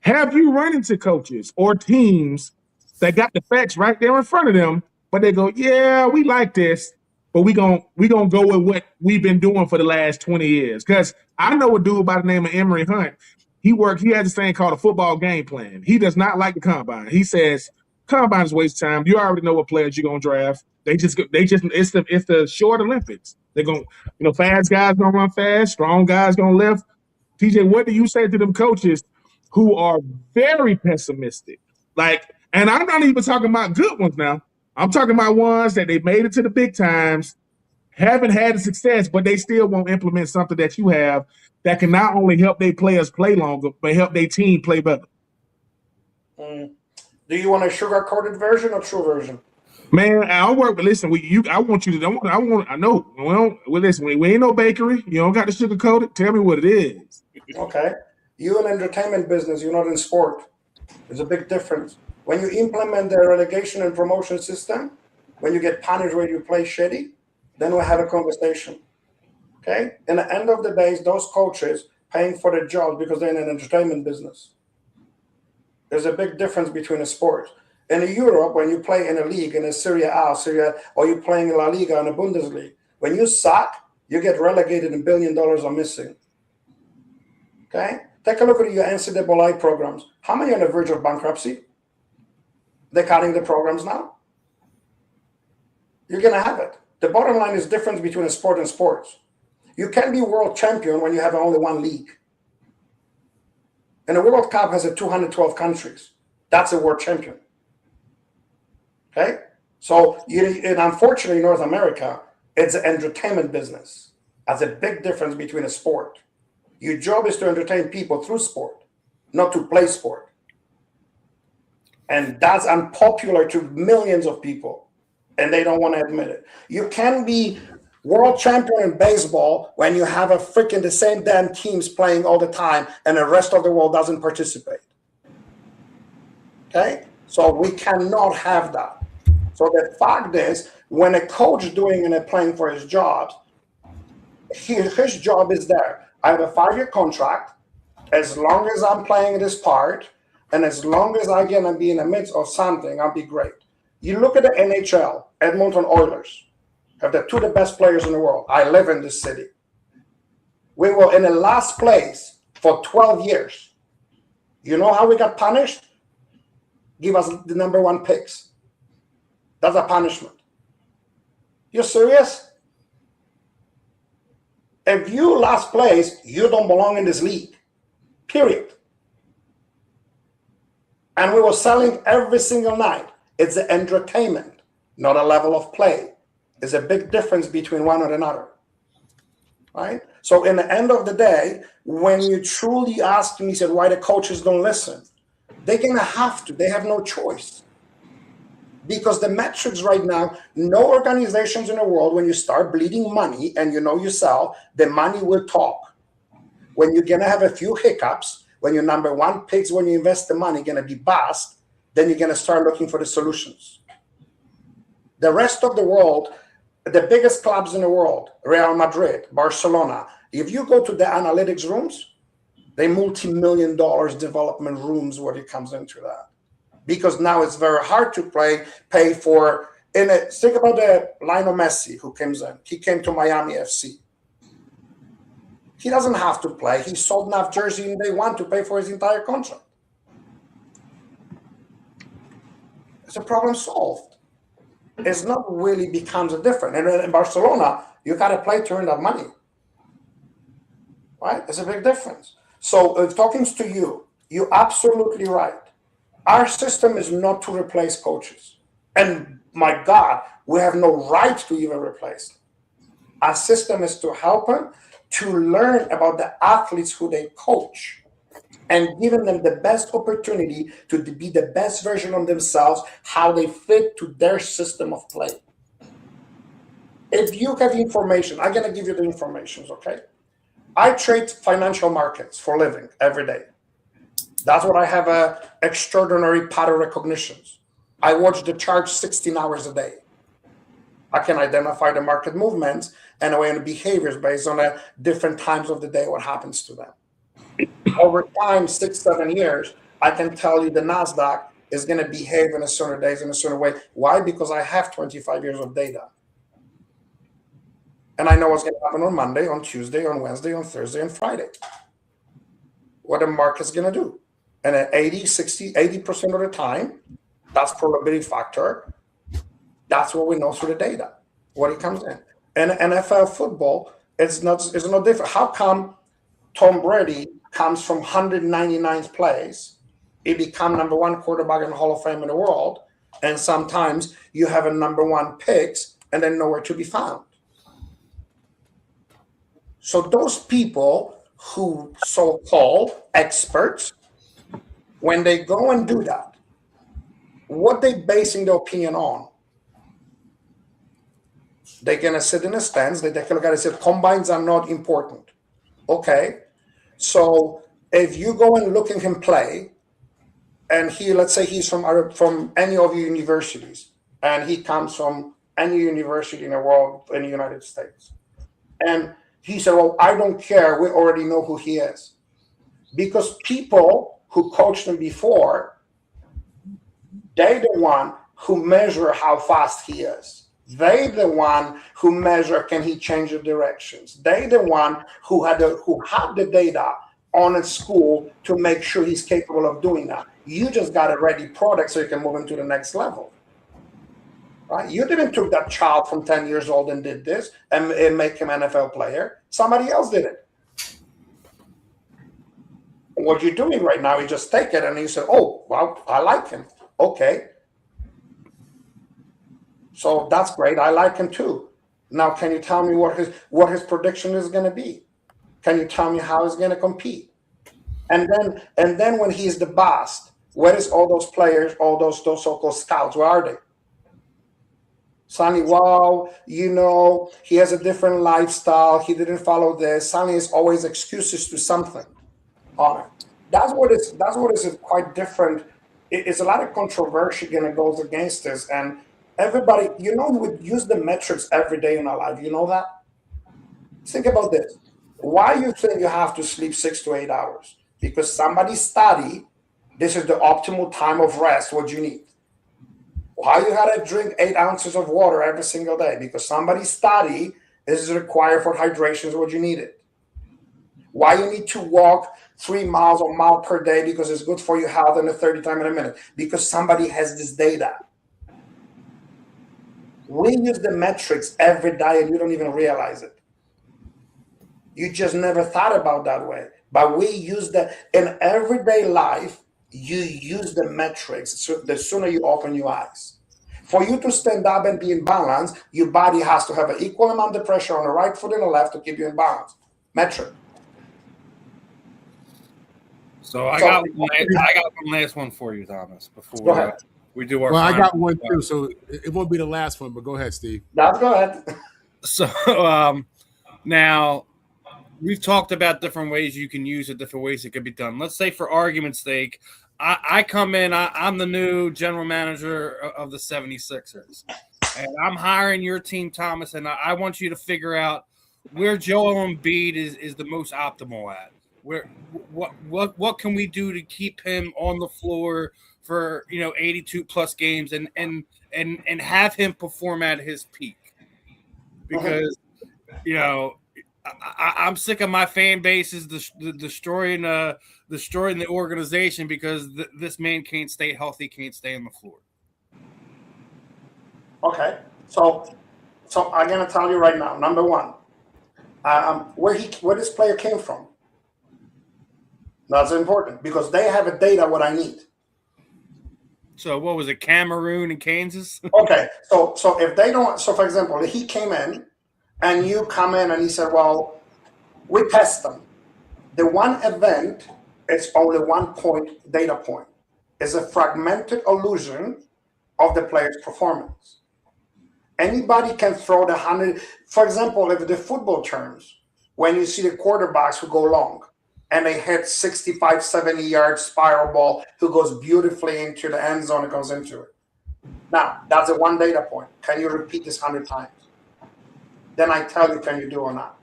S4: have you run into coaches or teams that got the facts right there in front of them, but they go, yeah, we like this, but we gonna go with what we've been doing for the last 20 years. Because I know a dude by the name of Emory Hunt. He has this thing called a football game plan. He does not like the combine. He says combine is a waste of time. You already know what players you're gonna draft. It's the short Olympics. They're gonna, fast guys gonna run fast, strong guys gonna lift. TJ, what do you say to them coaches who are very pessimistic? And I'm not even talking about good ones now. I'm talking about ones that they made it to the big times, haven't had the success, but they still won't implement something that you have that can not only help their players play longer, but help their team play better.
S2: Do you want a sugar-coated version or true version?
S4: Man, I'll work, but listen, I want you to, I know, listen, we ain't no bakery. You don't got to sugarcoat it. Tell me what it is.
S2: Okay. You in entertainment business, you're not in sport. There's a big difference. When you implement the relegation and promotion system, when you get punished when you play shitty, then we'll have a conversation. Okay? In the end of the day, those coaches paying for their jobs because they're in an entertainment business. There's a big difference between a sport. In Europe, when you play in a league, in a Serie A, or you're playing in La Liga and a Bundesliga, when you suck, you get relegated and $1 billion are missing. Okay? Take a look at your NCAA programs. How many are on the verge of bankruptcy? They're cutting the programs now. You're going to have it. The bottom line is difference between a sport and sports. You can be world champion when you have only one league. And the World Cup has 212 countries. That's a world champion. Okay? So, and unfortunately, in North America, it's an entertainment business. That's a big difference between a sport. Your job is to entertain people through sport, not to play sport. And that's unpopular to millions of people, and they don't want to admit it. You can be world champion in baseball when you have the same damn teams playing all the time and the rest of the world doesn't participate. Okay? So we cannot have that. So the fact is, when a coach doing and playing for his job, his job is there. I have a 5-year contract. As long as I'm playing this part, and as long as I'm going to be in the midst of something, I'll be great. You look at the NHL, Edmonton Oilers have the 2 of the best players in the world. I live in this city. We were in the last place for 12 years. You know how we got punished? Give us the #1 picks. That's a punishment. You're serious? If you last place, you don't belong in this league. Period. And we were selling every single night. It's the entertainment, not a level of play. There's a big difference between one and another. Right? So in the end of the day, when you truly ask me, said why the coaches don't listen, they're going to have to. They have no choice. Because the metrics right now, no organizations in the world, when you start bleeding money and you know yourself, the money will talk. When you're going to have a few hiccups, when your #1 picks, when you invest the money, going to be bust, then you're going to start looking for the solutions. The rest of the world, the biggest clubs in the world, Real Madrid, Barcelona, if you go to the analytics rooms, they multi-million dollars development rooms when it comes into that. Because now it's very hard to pay for. Think about the Lionel Messi who comes in. He came to Miami FC. He doesn't have to play. He sold enough jersey and they want to pay for his entire contract. It's a problem solved. It's not really becomes a different. And in Barcelona, you got to play to earn that money. Right? It's a big difference. So if talking to you, you're absolutely right. Our system is not to replace coaches. And my God, we have no right to even replace them. Our system is to help them to learn about the athletes who they coach and giving them the best opportunity to be the best version of themselves, how they fit to their system of play. If you have information, I'm going to give you the information, okay? I trade financial markets for a living every day. That's what I have extraordinary pattern recognitions. I watch the chart 16 hours a day. I can identify the market movements and behaviors based on different times of the day, what happens to them. Over time, 6-7 years, I can tell you the NASDAQ is going to behave in a certain days in a certain way. Why? Because I have 25 years of data. And I know what's going to happen on Monday, on Tuesday, on Wednesday, on Thursday, and Friday. What the market's going to do. And at 80% of the time, that's probability factor. That's what we know through the data, what it comes in. And NFL football, it's no different. How come Tom Brady comes from 199th place, he become number one quarterback in the Hall of Fame in the world, and sometimes you have a number one picks and then nowhere to be found? So those people who so-called experts, when they go and do that, what they basing their opinion on? They're going to sit in the stands, they take a look at it and say, combines are not important. Okay, so if you go and look at him play, and let's say he's from any of your universities, and he comes from any university in the world, in the United States, and he said, well, I don't care, we already know who he is. Because people who coached him before, they're the one who measure how fast he is. They the one who measure can he change the directions. They the one who had the data on a school to make sure he's capable of doing that. You just got a ready product so you can move him to the next level. Right? You didn't took that child from 10 years old and did this and make him an NFL player. Somebody else did it. What you're doing right now, you just take it and you say, oh, well, I like him. Okay. So that's great. I like him too. Now, can you tell me what his prediction is going to be? Can you tell me how he's going to compete? And then when he's the best, where is all those players, all those so-called scouts? Where are they? Suddenly, wow, he has a different lifestyle. He didn't follow this. Suddenly, it's always excuses to something on it. That's what is quite different. It's a lot of controversy that goes against this. And everybody, we use the metrics every day in our life. You know that? Think about this. Why you think you have to sleep 6 to 8 hours? Because somebody studied this is the optimal time of rest, what you need. Why you gotta drink 8 ounces of water every single day? Because somebody studied this is required for hydration, is what you needed. Why you need to walk 3 miles or mile per day? Because it's good for your health and a 30 times in a minute. Because somebody has this data. We use the metrics every day and you don't even realize it. You just never thought about that way. But we use that in everyday life. You use the metrics. So the sooner you open your eyes. For you to stand up and be in balance, your body has to have an equal amount of pressure on the right foot and the left to keep you in balance. Metric.
S1: So I got one last one for you, Thomas, before we do our.
S3: Well, I got one too, so it won't be the last one, but go ahead, Steve.
S2: No, go ahead.
S1: So now we've talked about different ways you can use it, different ways it could be done. Let's say, for argument's sake, I come in, I'm the new general manager of the 76ers. and I'm hiring your team, Thomas, and I want you to figure out where Joel Embiid is the most optimal at. Where what can we do to keep him on the floor for 82 plus games and have him perform at his peak? Because I'm sick of my fan bases destroying the organization because this man can't stay healthy, can't stay on the floor.
S2: Okay, so I'm gonna tell you right now. Number one, where this player came from. That's important because they have a data what I need.
S1: So what was it, Cameroon and Kansas?
S2: Okay, so if they don't, so for example, he came in, and you come in and he said, well, we test them. The one event is only 1 point data point. It's a fragmented illusion of the player's performance. Anybody can throw the 100. For example, if the football terms, when you see the quarterbacks who go long and they hit 65, 70 yard spiral ball who goes beautifully into the end zone and goes into it. Now, that's a one data point. Can you repeat this 100 times? Then I tell you, can you do or not?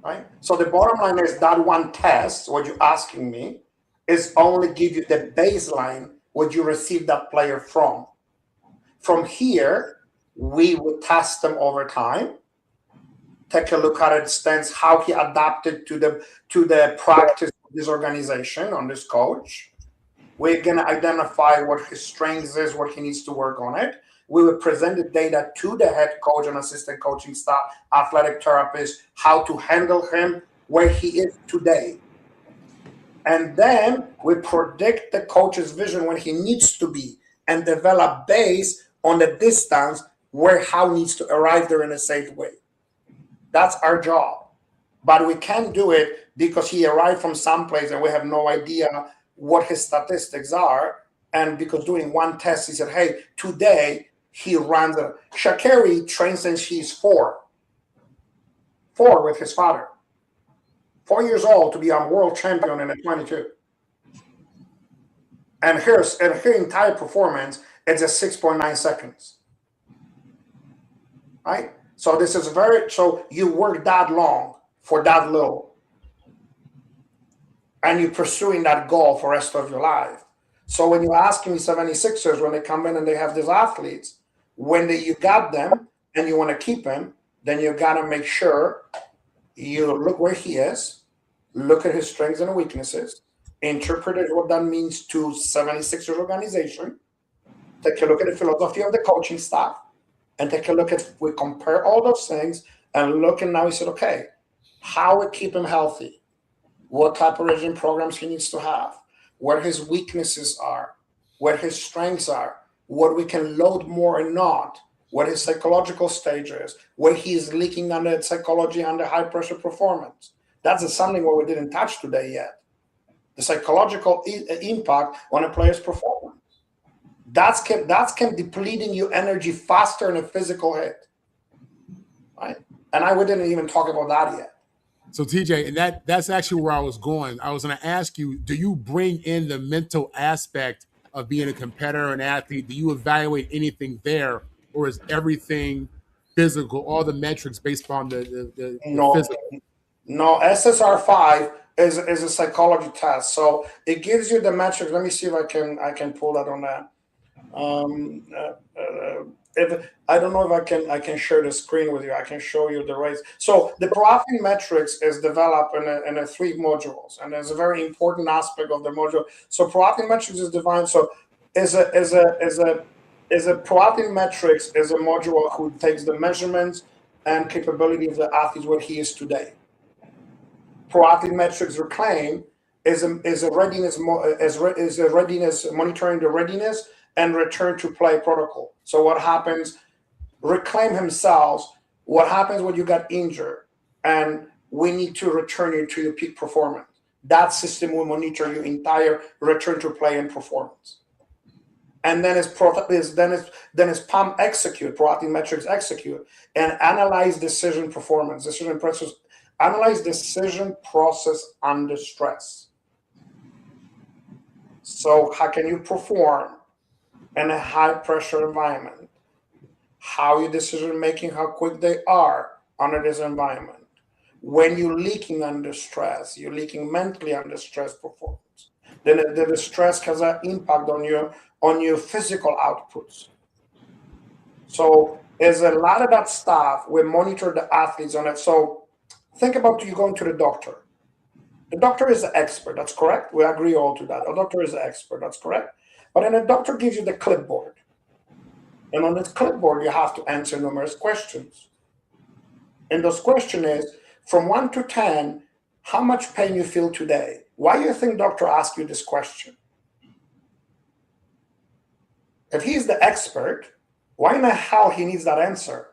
S2: Right? So the bottom line is that one test, what you're asking me, is only give you the baseline what you receive that player from. From here, we would test them over time, take a look at his stance, how he adapted to the practice of this organization on this coach. We're going to identify what his strengths is, what he needs to work on it. We will present the data to the head coach and assistant coaching staff, athletic therapist, how to handle him, where he is today. And then we predict the coach's vision when he needs to be and develop based on the distance how he needs to arrive there in a safe way. That's our job. But we can't do it because he arrived from someplace and we have no idea what his statistics are. And because doing one test, he said, hey, today he runs Sha'Carri trains since he's 4 with his father. 4 years old to be a world champion in a 22. And her entire performance is a 6.9 seconds. Right? So this is so you work that long for that little. And you're pursuing that goal for the rest of your life. So when you're asking me 76ers, when they come in and they have these athletes, when you got them and you want to keep them, then you got to make sure you look where he is, look at his strengths and weaknesses, interpret what that means to 76ers organization, take a look at the philosophy of the coaching staff, and take a look at, we compare all those things and look, and now we said, okay, how we keep him healthy, what type of regime programs he needs to have, where his weaknesses are, where his strengths are, what we can load more and not, what his psychological stage is, where he is leaking under psychology under high pressure performance. That's something what we didn't touch today yet. The psychological impact on a player's performance. That's can depleting your energy faster than a physical hit. Right? And we didn't even talk about that yet.
S3: So TJ, and that's actually where I was going. I was going to ask you, do you bring in the mental aspect of being a competitor and athlete? Do you evaluate anything there, or is everything physical, all the metrics based on the physical?
S2: No, SSR5 is a psychology test. So it gives you the metrics. Let me see if I can pull that on that. If I don't know if I can share the screen with you. I can show you the rates. So the Pro-Athlete metrics is developed in a 3 modules, and there's a very important aspect of the module. So Pro-Athlete metrics is defined. So is a Pro-Athlete metrics is a module who takes the measurements and capability of the athlete where he is today. Pro-Athlete metrics Reclaim is a readiness monitoring the readiness and return to play protocol. So what happens? Reclaim himself. What happens when you got injured and we need to return you to your peak performance? That system will monitor your entire return to play and performance. And then it's PAM execute, Pro-Athlete metrics execute, and analyze decision performance, analyze decision process under stress. So how can you perform in a high pressure environment, how your decision making, how quick they are under this environment. When you're leaking under stress, you're leaking mentally under stress performance. Then the stress has an impact on your physical outputs. So there's a lot of that stuff. We monitor the athletes on it. So think about you going to the doctor. The doctor is the expert. That's correct. We agree all to that. The doctor is the expert. That's correct. But then the doctor gives you the clipboard. And on this clipboard, you have to answer numerous questions. And those questions is, from 1 to 10, how much pain you feel today? Why do you think doctor asked you this question? If he's the expert, why in the hell he needs that answer?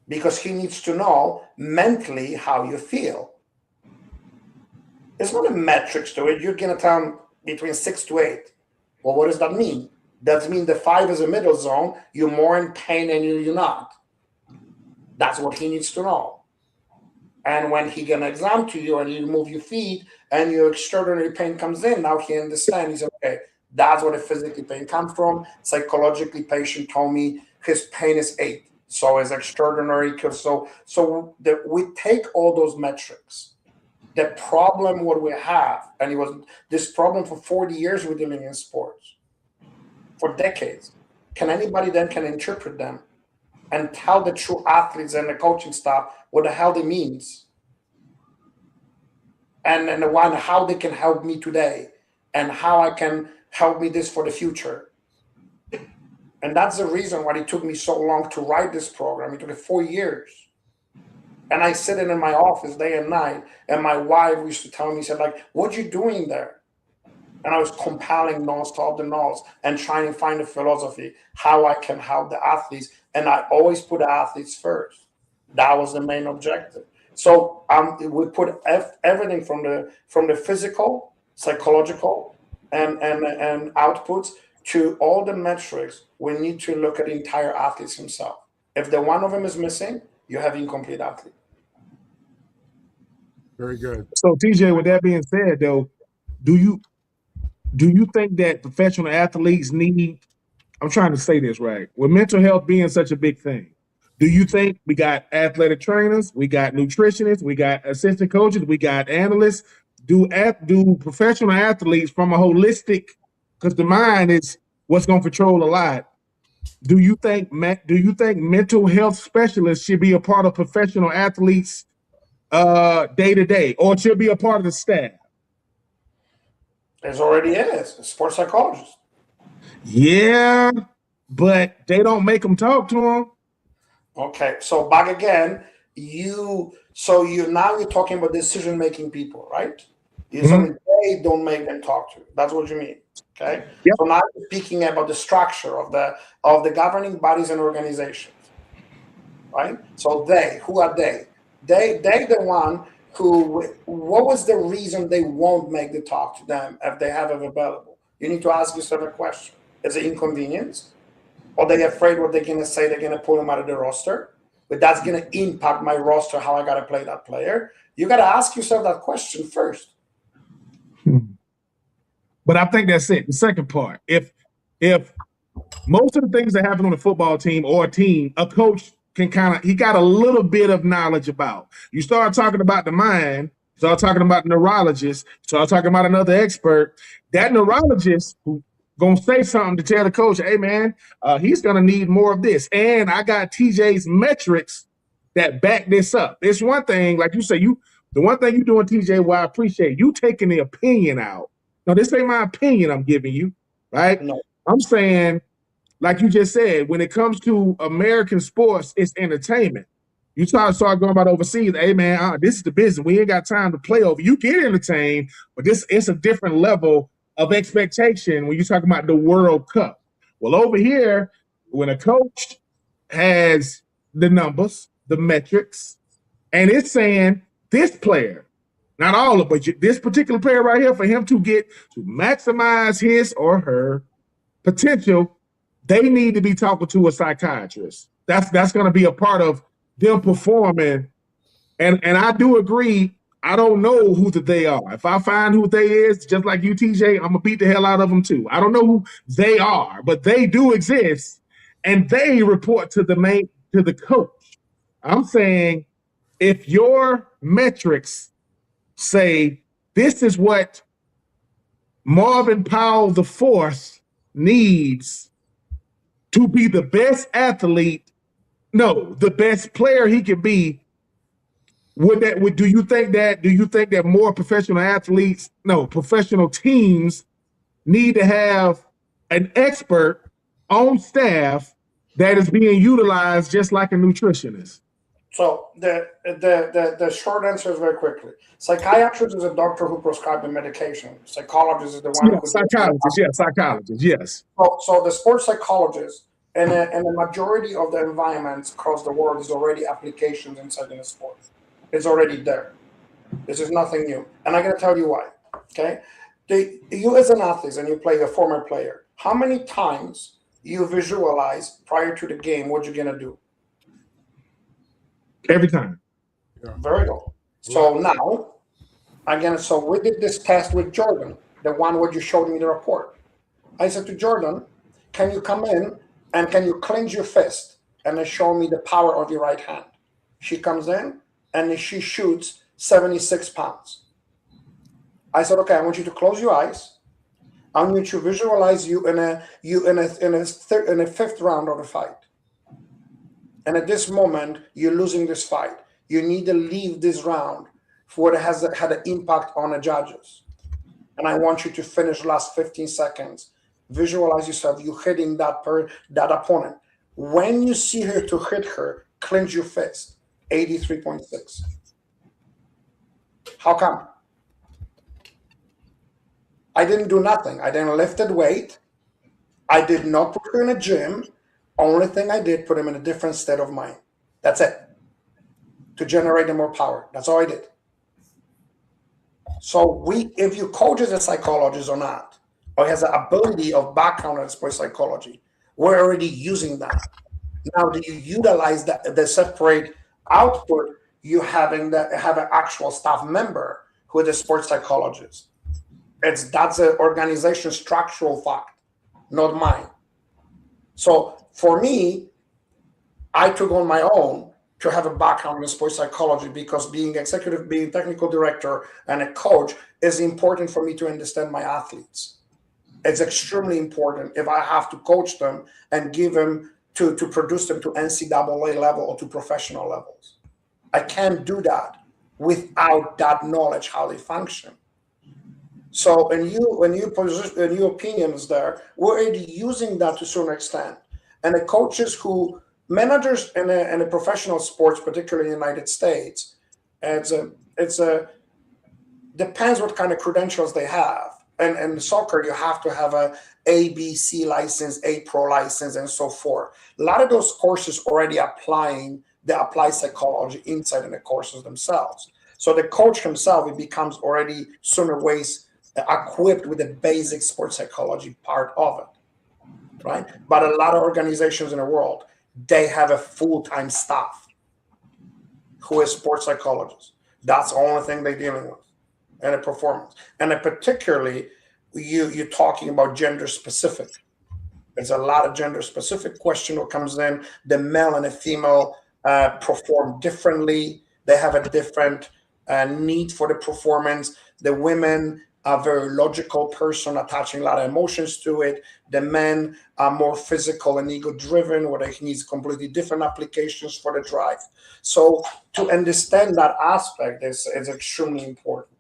S2: Because he needs to know mentally how you feel. There's not a metrics to it. You're going to tell him between 6 to 8. Well, what does that mean? That means the 5 is a middle zone. You're more in pain and you're not. That's what he needs to know. And when he gonna exam to you and you move your feet and your extraordinary pain comes in, now he understands. He said, okay, that's where the physical pain comes from. Psychologically, patient told me his pain is 8. So it's extraordinary. We take all those metrics. The problem what we have, and it was this problem for 40 years we're dealing in sports, for decades. Can anybody then can interpret them and tell the true athletes and the coaching staff what the hell it means? And the one, how they can help me today and how I can help me this for the future. And that's the reason why it took me so long to write this program. It took 4 years. And I sit in my office day and night, and my wife used to tell me, said, like, what you doing there? And I was compiling notes to all the notes and trying to find a philosophy, how I can help the athletes. And I always put the athletes first. That was the main objective. So we put everything from the physical, psychological, and outputs to all the metrics. We need to look at the entire athlete himself. If the one of them is missing, you have incomplete athlete.
S3: Very good.
S4: So TJ, with that being said, though, do you think that professional athletes need, I'm trying to say this right, with mental health being such a big thing, do you think we got athletic trainers, we got nutritionists, we got assistant coaches, we got analysts, do professional athletes from a holistic, because the mind is what's going to control a lot, do you think mental health specialists should be a part of professional athletes day to day, or it should be a part of the staff?
S2: There's already is a sports psychologist.
S4: Yeah, but they don't make them talk to them.
S2: Okay, so back again, you're talking about decision-making people, right? They don't make them talk to you. That's what you mean. Okay. Yep. So now you're speaking about the structure of the governing bodies and organizations, right? So who are they? They the one who. What was the reason they won't make the talk to them if they have it available? You need to ask yourself a question: is it inconvenience? Or they afraid what they're gonna say? They're gonna pull them out of the roster, but that's gonna impact my roster. How I gotta play that player? You gotta ask yourself that question first.
S4: But I think that's it. The second part, if most of the things that happen on a football team or a team, a coach can he got a little bit of knowledge about. You start talking about the mind, start talking about the neurologist, start talking about another expert. That neurologist who gonna say something to tell the coach, hey man, he's gonna need more of this. And I got TJ's metrics that back this up. It's one thing, like you say, the one thing you doing, TJ, what I appreciate, you taking the opinion out. No, this ain't my opinion I'm giving you, right?
S2: No.
S4: I'm saying, like you just said, when it comes to American sports, it's entertainment. You start going about overseas, hey man, this is the business. We ain't got time to play over. You get entertained, but it's a different level of expectation when you're talking about the World Cup. Well, over here, when a coach has the numbers, the metrics, and it's saying this player, not all of it, but this particular player right here, for him to maximize his or her potential, they need to be talking to a psychiatrist. That's going to be a part of them performing. And I do agree, I don't know who the they are. If I find who they is, just like you, TJ, I'm gonna beat the hell out of them too. I don't know who they are, but they do exist, and they report to the coach. I'm saying if your metrics say this is what Marvin Powell the fourth needs to be the best athlete, no, the best player he can be. Do you think that more professional teams need to have an expert on staff that is being utilized just like a nutritionist?
S2: So the short answer is very quickly. Psychiatrist is a doctor who prescribes the medication. Psychologist is the one who
S4: Psychologist, yes.
S2: So the sports psychologist and the majority of the environments across the world is already applications inside in the sport. It's already there. This is nothing new. And I'm going to tell you why. Okay? You as an athlete and you play a former player, how many times you visualize prior to the game what you're going to do?
S4: Every time.
S2: Very good. So now, so we did this test with Jordan, the one where you showed me the report. I said to Jordan, can you come in and can you clench your fist and then show me the power of your right hand? She comes in and she shoots 76 pounds. I said, okay, I want you to close your eyes. I want you to visualize you in a fifth round of the fight. And at this moment, you're losing this fight. You need to leave this round for it has had an impact on the judges. And I want you to finish the last 15 seconds. Visualize yourself, you hitting that opponent. When you see her to hit her, clench your fist. 83.6. How come? I didn't do nothing. I didn't lift a weight. I did not put her in a gym. Only thing I did, put him in a different state of mind. That's it. To generate more power. That's all I did. So if you coach as a psychologist or not, or has an ability of background in sports psychology, we're already using that. Now, do you utilize that, the separate output? You have an actual staff member who is a sports psychologist. That's an organization structural fact, not mine. So for me, I took on my own to have a background in sports psychology because being executive, being technical director and a coach is important for me to understand my athletes. It's extremely important if I have to coach them and give them to produce them to NCAA level or to professional levels. I can't do that without that knowledge how they function. So when you position your opinions there, we're already using that to a certain extent. And the coaches who managers in a professional sports, particularly in the United States, it's a depends what kind of credentials they have. And in soccer, you have to have a ABC license, A Pro license, and so forth. A lot of those courses already apply psychology inside in the courses themselves. So the coach himself, it becomes already sooner ways equipped with the basic sports psychology part of it, right? But a lot of organizations in the world, they have a full-time staff who is sports psychologists. That's the only thing they're dealing with, and a performance. And particularly, you're talking about gender specific. There's a lot of gender specific question that comes in. The male and the female perform differently. They have a different need for the performance. The women are very logical person, attaching a lot of emotions to it. The men are more physical and ego driven, where they need completely different applications for the drive. So to understand that aspect is extremely important.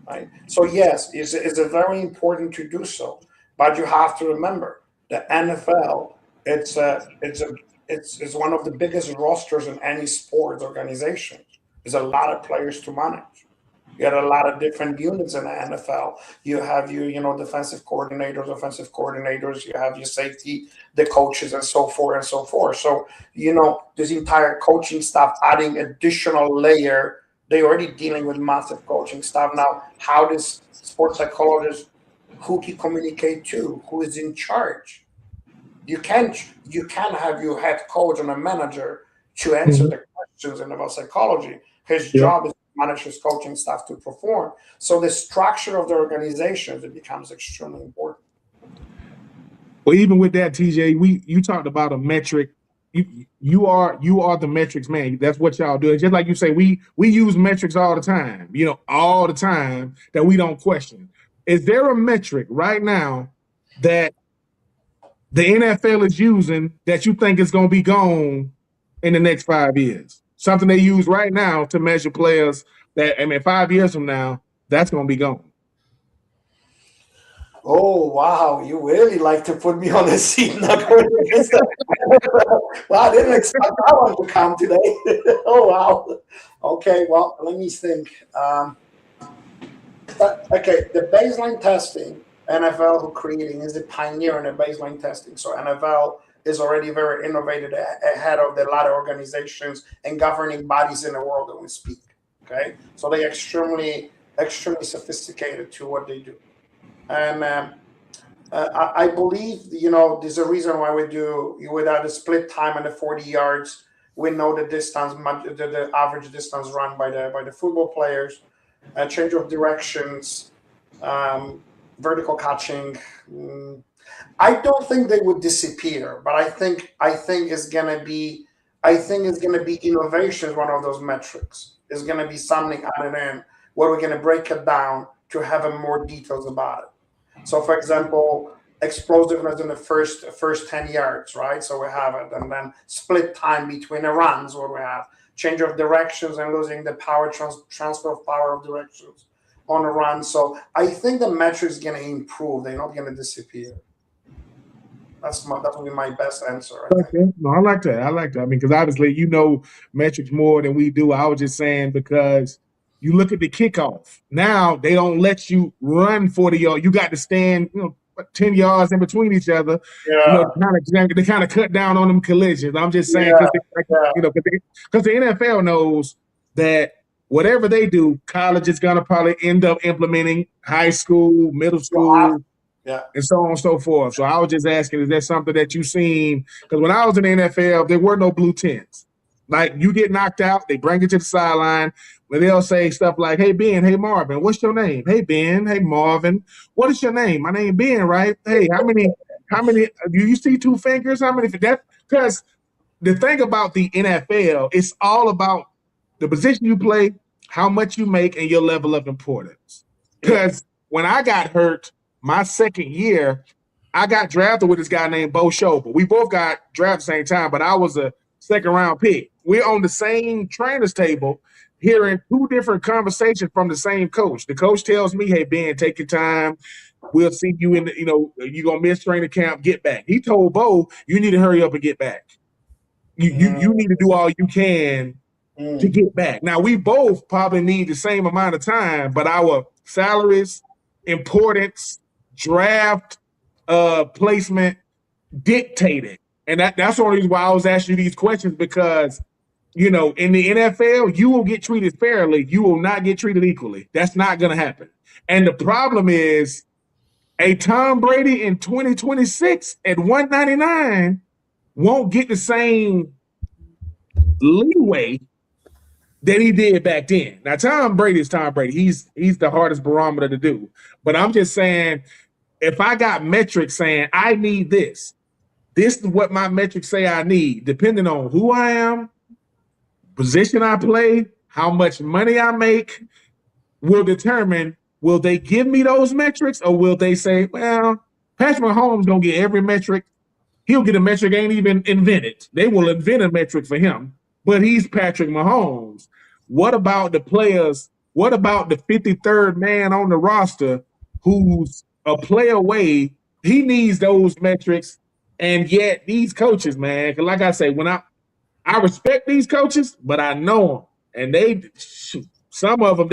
S2: Right? So yes, it's very important to do so, but you have to remember the NFL. It's one of the biggest rosters in any sports organization. There's a lot of players to manage. You got a lot of different units in the NFL. You have your defensive coordinators, offensive coordinators. You have your safety, the coaches, and so forth and so forth. So this entire coaching staff adding additional layer. They're already dealing with massive coaching staff. Now, how does sports psychologist, who he communicate to, who is in charge? You can have your head coach and a manager to answer the questions in about psychology. His job is to managers, coaching staff to perform. So the structure of the organization, it becomes extremely important.
S4: Well, even with that, TJ, you talked about a metric. You are the metrics man. That's what y'all do. Just like you say, we use metrics all the time. All the time that we don't question. Is there a metric right now that the NFL is using that you think is going to be gone in the next 5 years? Something they use right now to measure players that, 5 years from now, that's going to be gone.
S2: Oh, wow. You really like to put me on the seat. Not going against that. Well, I didn't expect that one to come today. Oh, wow. Okay, well, let me think. Okay, the baseline testing, NFL who creating is the pioneer in the baseline testing. So NFL is already very innovative ahead of the lot of organizations and governing bodies in the world that we speak. Okay, so they're extremely sophisticated to what they do. And I believe, there's a reason why we do, without the split time and the 40 yards, we know the distance, the average distance run by the football players, change of directions, vertical catching. I don't think they would disappear, but I think it's gonna be innovation is one of those metrics. It's gonna be something added in where we're gonna break it down to have more details about it. So, for example, explosiveness in the first 10 yards, right? So we have it, and then split time between the runs, where we have change of directions and losing the power transfer of power of directions on a run. So I think the metrics going to improve. They're not going to disappear. That would be my best answer.
S4: No, I like that. Because obviously metrics more than we do. I was just saying because you look at the kickoff. Now they don't let you run 40 yards. You got to stand 10 yards in between each other.
S2: Yeah.
S4: They kind of cut down on them collisions. I'm just saying because the NFL knows that whatever they do, college is gonna probably end up implementing high school, middle school, and so on and so forth. So I was just asking, is that something that you've seen? Because when I was in the NFL, there were no blue tents. Like, you get knocked out, they bring you to the sideline, where they'll say stuff like, "Hey, Ben, hey, Marvin, what's your name?" "Hey, Ben, hey, Marvin, what is your name?" "My name Ben, right?" "Hey, how many, do you see 2 fingers? How many for that?" Because the thing about the NFL, it's all about the position you play, how much you make, and your level of importance. Because when I got hurt my second year, I got drafted with this guy named Bo Schobel. We both got drafted at the same time, but I was a second-round pick. We're on the same trainer's table, hearing 2 different conversations from the same coach. The coach tells me, "Hey, Ben, take your time. We'll see you in you're going to miss training camp. Get back." He told Bo, "You need to hurry up and get back. You need to do all you can to get back." Now, we both probably need the same amount of time, but our salaries, importance, draft placement dictated. And that's the only reason why I was asking you these questions, because, in the NFL, you will get treated fairly. You will not get treated equally. That's not going to happen. And the problem is, a Tom Brady in 2026 at 199 won't get the same leeway that he did back then. Now, Tom Brady is Tom Brady. He's the hardest barometer to do. But I'm just saying, if I got metrics saying I need this is what my metrics say I need, depending on who I am, position I play, how much money I make, will determine, will they give me those metrics, or will they say, well, Patrick Mahomes gonna get every metric. He'll get a metric ain't even invented. They will invent a metric for him, but he's Patrick Mahomes. What about the players? What about the 53rd man on the roster who's a play away? He needs those metrics. And yet these coaches, man, because like I say, when I respect these coaches, but I know them. And some of them,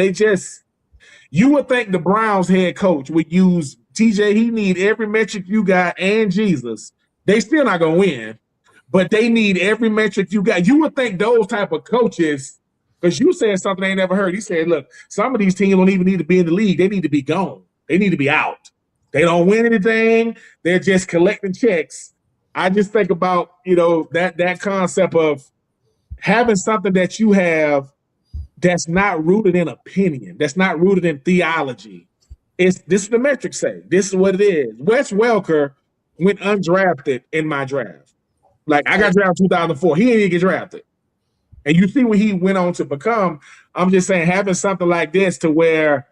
S4: you would think the Browns head coach would use TJ, he need every metric you got and Jesus. They still not going to win, but they need every metric you got. You would think those type of coaches, because you said something they ain't never heard. He said, look, some of these teams don't even need to be in the league. They need to be gone. They need to be out. They don't win anything. They're just collecting checks. I just think about, that concept of having something that you have that's not rooted in opinion. That's not rooted in theology. This is the metrics say. This is what it is. Wes Welker went undrafted in my draft. Like I got drafted in 2004. He didn't even get drafted. And you see what he went on to become. I'm just saying, having something like this to where,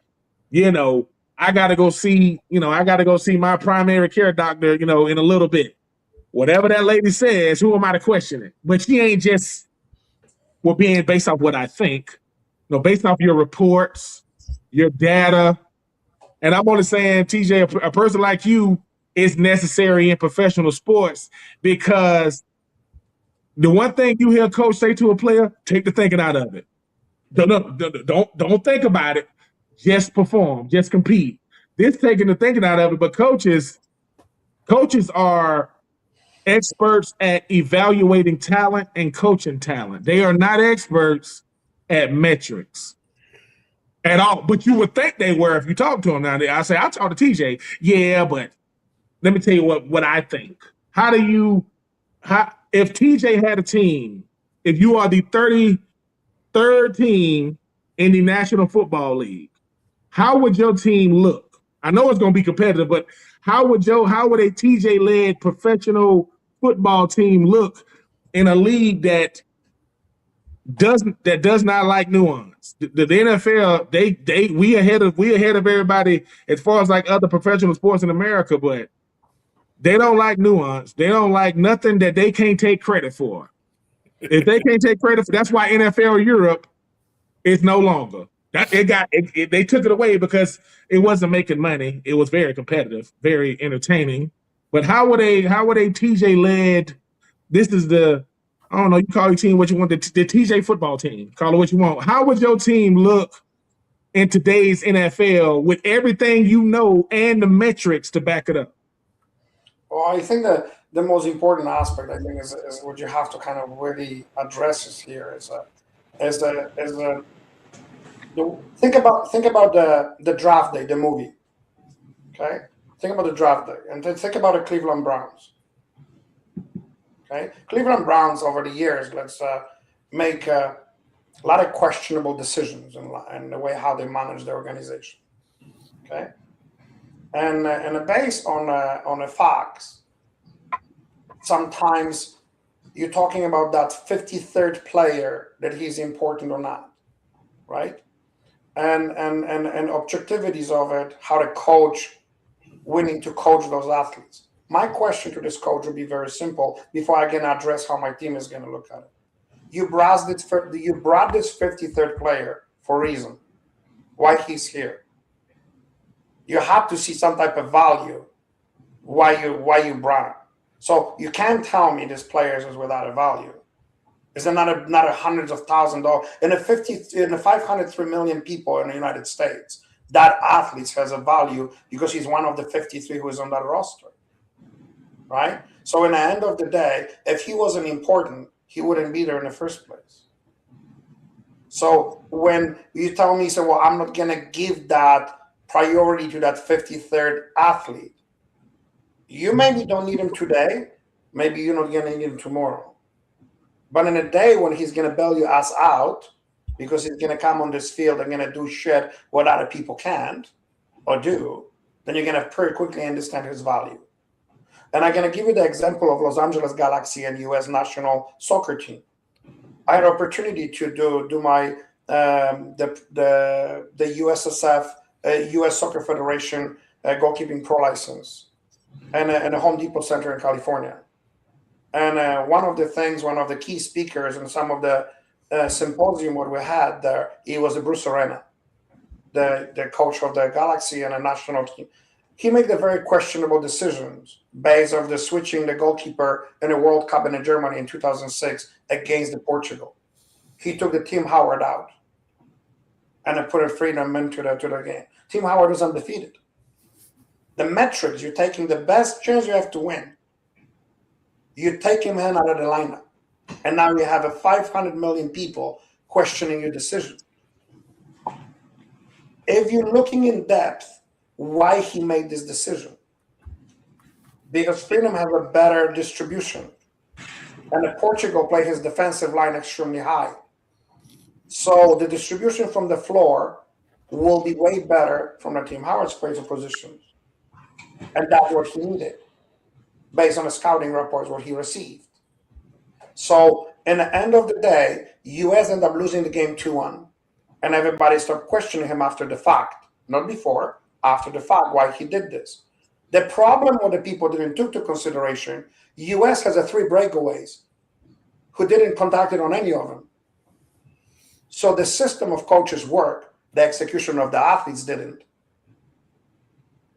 S4: I gotta go see my primary care doctor, in a little bit. Whatever that lady says, who am I to question it? But she ain't just being based off what I think, based off your reports, your data. And I'm only saying, TJ, a person like you is necessary in professional sports because the one thing you hear a coach say to a player, take the thinking out of it. Don't think about it. Just perform. Just compete. This taking the thinking out of it, but coaches are experts at evaluating talent and coaching talent. They are not experts at metrics at all. But you would think they were if you talk to them now. I talk to TJ. Yeah, but let me tell you what I think. If TJ had a team, if you are the 33rd team in the National Football League, how would your team look? I know it's going to be competitive, but how would a TJ-led professional football team look in a league that does not like nuance? The NFL, we ahead of everybody as far as like other professional sports in America, but they don't like nuance. They don't like nothing that they can't take credit for. If they can't take credit for, that's why NFL Europe is no longer. They took it away because it wasn't making money. It was very competitive, very entertaining. But how would a TJ led? This is I don't know. You call your team what you want. The TJ football team. Call it what you want. How would your team look in today's NFL with everything and the metrics to back it up?
S2: Well, I think that the most important aspect, I think, is what you have to kind of really address is here think about the draft day, the movie. Okay, think about the draft day, and then think about the Cleveland Browns. Okay, Cleveland Browns over the years, let's make a lot of questionable decisions in the way how they manage their organization. Okay, and based on the facts, sometimes you're talking about that 53rd player, that he's important or not, right? And objectivities of it, how to coach, willing to coach those athletes. My question to this coach would be very simple before I can address how my team is going to look at it. You brought this 53rd player for a reason. Why he's here. You have to see some type of value why you brought him. So you can't tell me this player is without a value. Is there not a hundreds of thousands of dollars in the 503 million people in the United States? That athlete has a value because he's one of the 53 who is on that roster, right? So in the end of the day, if he wasn't important, he wouldn't be there in the first place. So when you tell me, well, I'm not going to give that priority to that 53rd athlete, you maybe don't need him today. Maybe you're not going to need him tomorrow. But in a day when he's going to bail your ass out because he's going to come on this field and going to do shit what other people can't or do, then you're going to pretty quickly understand his value. And I'm going to give you the example of Los Angeles Galaxy and U.S. national soccer team. I had an opportunity to do my the USSF, U.S. Soccer Federation goalkeeping pro license and a Home Depot Center in California. And one of the key speakers in some of the symposium what we had there, he was Bruce Arena, the coach of the Galaxy and a national team. He made the very questionable decisions based on the switching the goalkeeper in the World Cup in Germany in 2006 against Portugal. He took the Tim Howard out and put a freedom into the game. Tim Howard was undefeated. The metrics, you're taking the best chance you have to win. You take him in out of the lineup. And now you have 500 million people questioning your decision. If you're looking in depth, why he made this decision? Because Freedom has a better distribution. And Portugal played his defensive line extremely high. So the distribution from the floor will be way better from the team. Howard's plays a position. And that's what he needed, based on the scouting reports, what he received. So in the end of the day, US ended up losing the game 2-1. And everybody started questioning him after the fact, not before, after the fact, why he did this. The problem what the people didn't take into consideration, US has 3 breakaways who didn't contact it on any of them. So the system of coaches work, the execution of the athletes didn't.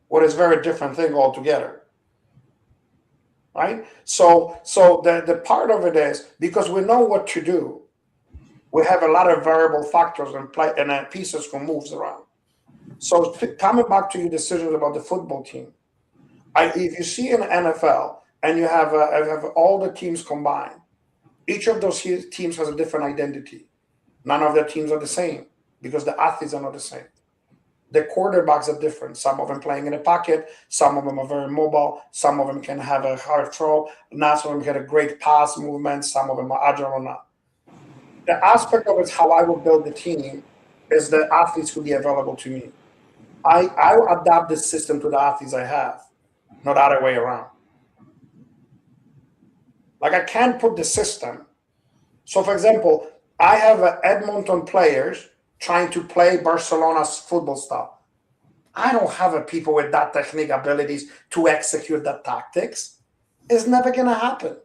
S2: What is a very different thing altogether. Right? So the part of it is, because we know what to do, we have a lot of variable factors and pieces who moves around. So coming back to your decisions about the football team, if you see in the NFL and you have all the teams combined, each of those teams has a different identity. None of their teams are the same because the athletes are not the same. The quarterbacks are different. Some of them playing in a pocket. Some of them are very mobile. Some of them can have a hard throw. Not some of them get a great pass movement. Some of them are agile or not. The aspect of it, how I will build the team, is the athletes who be available to me. I will adapt the system to the athletes I have, not the other way around. Like I can't put the system. So, for example, I have Edmonton players trying to play Barcelona's football style. I don't have people with that technique abilities to execute that tactics. It's never going to happen.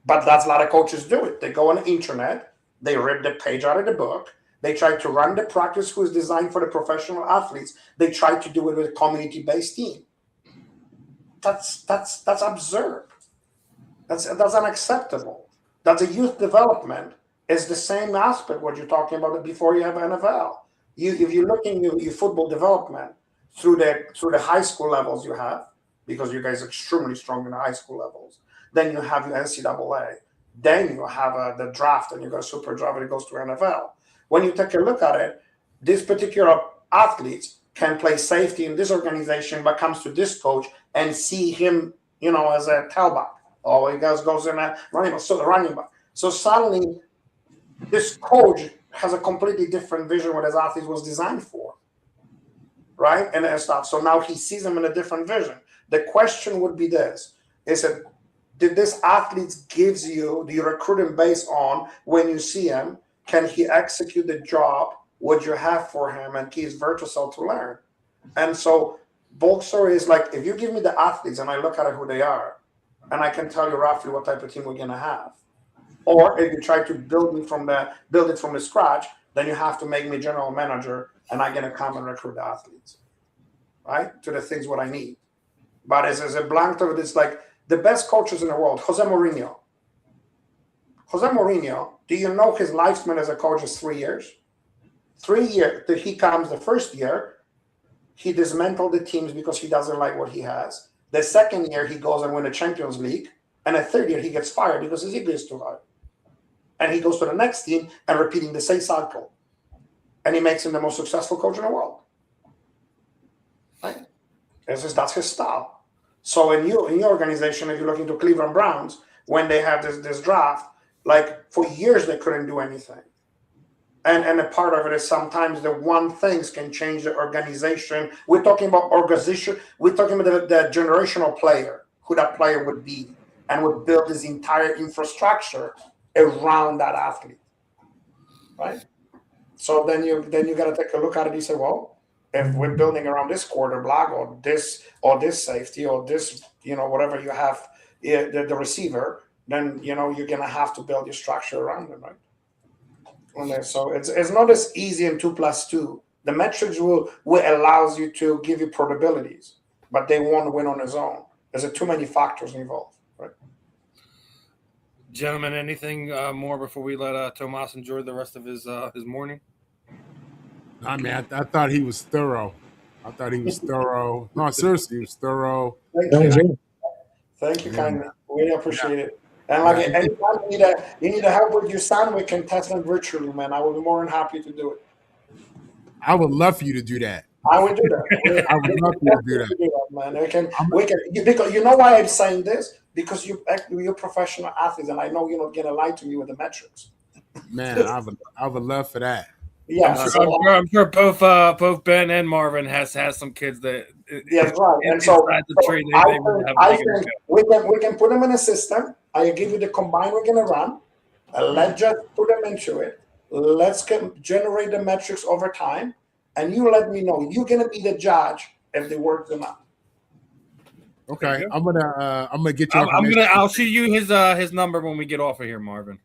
S2: But that's a lot of coaches do it. They go on the internet, they rip the page out of the book, they try to run the practice who is designed for the professional athletes. They try to do it with a community-based team. That's absurd. That's unacceptable. That's a youth development. It's the same aspect what you're talking about before you have NFL. If you're looking at your football development through the high school levels you have, because you guys are extremely strong in the high school levels, then you have your NCAA, then you have the draft, and you got a super draft, and it goes to NFL. When you take a look at it, these particular athletes can play safety in this organization, but comes to this coach and see him, as a tailback. Oh, he goes in a running back. So suddenly, this coach has a completely different vision what his athlete was designed for, right? And stuff. So now he sees them in a different vision. The question would be this: did this athlete do you recruit him based on when you see him? Can he execute the job? What you have for him, and he is versatile to learn. And so, bulk story is like, if you give me the athletes and I look at who they are, and I can tell you roughly what type of team we're gonna have. Or if you try to build it from the scratch, then you have to make me general manager, and I'm gonna come and recruit the athletes, right? To the things what I need. But as a blank of this, like the best coaches in the world, Jose Mourinho. Jose Mourinho, do you know his lifespan as a coach is 3 years? 3 years. He comes the first year, he dismantled the teams because he doesn't like what he has. The second year, he goes and wins the Champions League. And the third year, he gets fired because his ego is too high. And he goes to the next team and repeating the same cycle. And he makes him the most successful coach in the world. Right? That's his style. So in your organization, if you look into Cleveland Browns, when they have this draft, like for years they couldn't do anything. And a part of it is sometimes the one things can change the organization. We're talking about organization. We're talking about the generational player, who that player would be, and would build his entire infrastructure around that athlete, right? So then you got to take a look at it. You say, well, if we're building around this quarterback or this safety or this, whatever you have, the receiver, then you're gonna have to build your structure around it, right? So it's not as easy in 2+2. The metrics will allows you to give you probabilities, but they won't win on its own. There's too many factors involved, right?
S1: Gentlemen, anything more before we let Tomaz enjoy the rest of his morning?
S3: I mean, I thought he was thorough. No, seriously, he was thorough.
S2: Thank you kindly. Really appreciate it. And anytime you need help with your son, we can test them virtually, man. I will be more than happy to do it.
S3: I would love for you to do that.
S2: I would do that.
S3: I would love for you to do that,
S2: man. We can because you know why I'm saying this? Because you're professional athletes, and I know you're not gonna lie to me with the metrics.
S3: Man, I would love for that.
S2: Yeah,
S1: I'm sure both Ben and Marvin has some kids that
S2: that's right. And so,
S1: inside the
S2: so
S1: tree.
S2: I think we can put them in a system. I give you the combine we're gonna run. Let's just put them into it. Let's generate the metrics over time, and you let me know. You're gonna be the judge if they work or not.
S3: Okay, I'm gonna get your information.
S1: I'll shoot you his number when we get off of here, Marvin.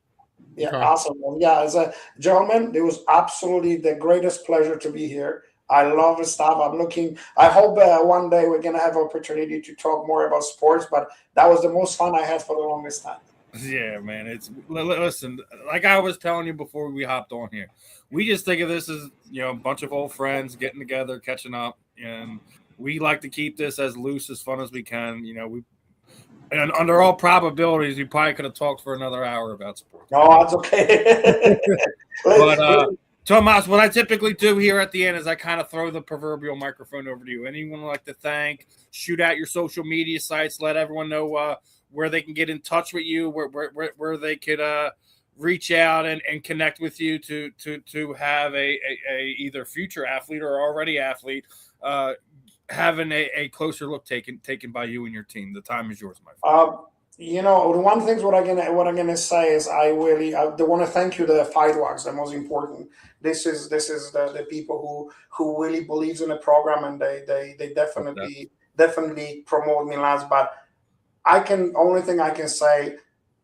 S2: Yeah,
S3: Okay.
S2: awesome. Well, yeah, as a gentleman, it was absolutely the greatest pleasure to be here. I love the stuff. I hope one day we're gonna have opportunity to talk more about sports. But that was the most fun I had for the longest time.
S1: Yeah, man. Listen, like I was telling you before we hopped on here, we just think of this as a bunch of old friends getting together, catching up, and we like to keep this as loose, as fun as we can. And under all probabilities, we probably could have talked for another hour about sports.
S2: No, that's okay.
S1: But Tomaz, what I typically do here at the end is I kind of throw the proverbial microphone over to you. Anyone would like to thank? Shoot out your social media sites. Let everyone know where they can get in touch with you, where they could reach out and connect with you to have a either future athlete or already athlete having a closer look taken by you and your team. The time is yours, my friend.
S2: The one thing what I'm gonna say is I want to thank you, the Fight the most important. This is the people who really believes in the program, and they definitely promote Milan's. But only thing I can say,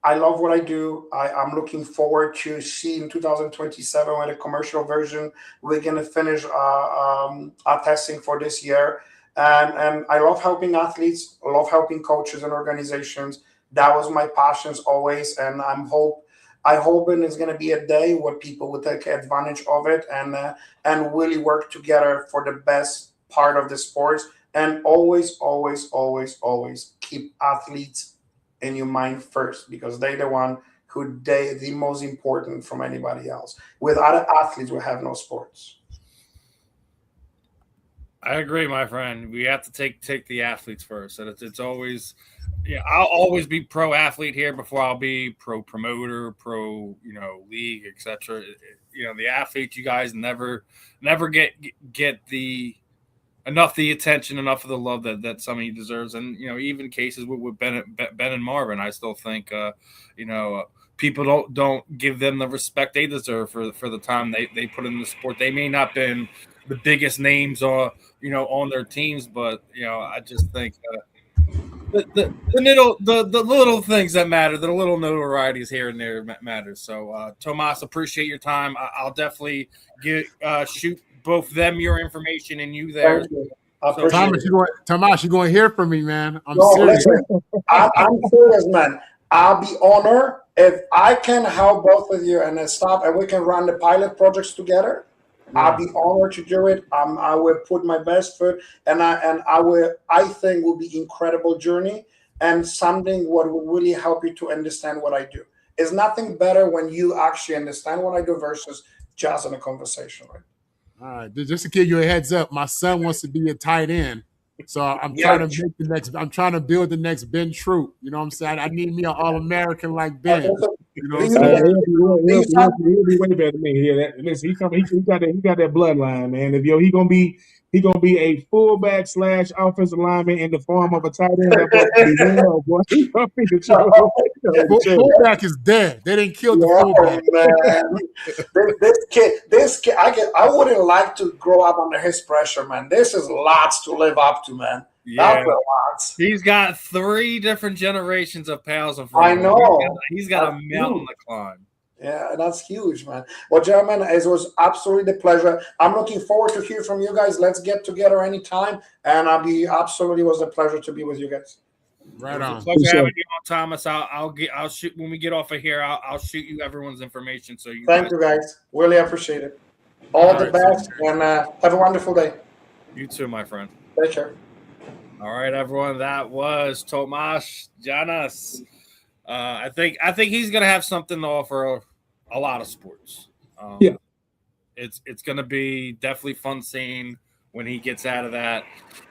S2: I love what I do. I'm looking forward to seeing 2027 with a commercial version. We're gonna finish our testing for this year. And I love helping athletes, I love helping coaches and organizations. That was my passions always, and I hoping it's going to be a day where people will take advantage of it and really work together for the best part of the sports. And always keep athletes in your mind first, because they're the one the most important from anybody else. Without athletes, we have no sports.
S1: I agree, my friend. We have to take the athletes first, and it's always, I'll always be pro athlete here before I'll be pro promoter, pro league, etc. The athletes, you guys never get the attention, enough of the love that some of you deserves, and even cases with Ben and Marvin, I still think people don't give them the respect they deserve for the time they put in the sport. They may not been the biggest names on their teams, but I just think the little things that matter, the little notorieties here and there matters. So Tomaz, appreciate your time. I'll definitely shoot both them your information and you there.
S2: So,
S3: Tomaz, you're going to hear from me, man. I'm
S2: serious. I'm serious, man. I'll be honored if I can help both of you and we can run the pilot projects together. Yeah. I'll be honored to do it. I will put my best foot, and I think will be incredible journey and something what will really help you to understand what I do. It's nothing better when you actually understand what I do versus just in a conversation, right?
S3: All right, just to give you a heads up, my son wants to be a tight end, so I'm trying to make the next. I'm trying to build the next Ben Troupe. You know what I'm saying? I need me an All-American like Ben. You know what I'm saying?
S4: He'll be way better than me. Yeah, listen, he got that bloodline, man. If he gonna be a fullback / offensive lineman in the form of a tight end. That boy.
S3: Fullback is dead. They didn't kill the fullback.
S2: Man. This kid, I wouldn't like to grow up under his pressure, man. This is lots to live up to, man.
S1: Yeah, he's got 3 different generations of Powells in front of him.
S2: I know.
S1: He's got a mountain to climb.
S2: Yeah, that's huge, man. Well, gentlemen, it was absolutely the pleasure. I'm looking forward to hear from you guys. Let's get together anytime, and it was a pleasure to be with you guys.
S3: Right on.
S1: Pleasure having you on, Tomaz. I'll shoot when we get off of here. I'll shoot you everyone's information so you.
S2: Thank you, guys. Really appreciate it. All the best, and have a wonderful day.
S1: You too, my friend.
S2: Take care.
S1: All right, everyone. That was Tomaz Janas. I think he's gonna have something to offer a lot of sports. It's gonna be definitely fun seeing when he gets out of that,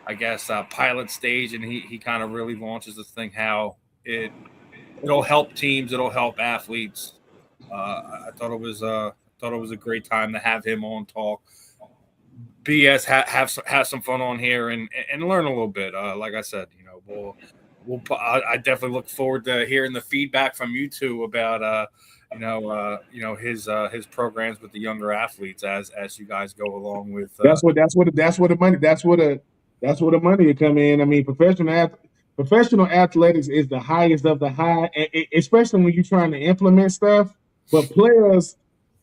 S1: I guess, pilot stage, and he kind of really launches this thing. How it'll help teams, it'll help athletes. I thought it was a great time to have him on talk. BS have some fun on here and learn a little bit. Like I said, I definitely look forward to hearing the feedback from you two about his programs with the younger athletes as you guys go along with.
S4: That's where the money will come in. I mean, professional athletics is the highest of the high, especially when you're trying to implement stuff. But players,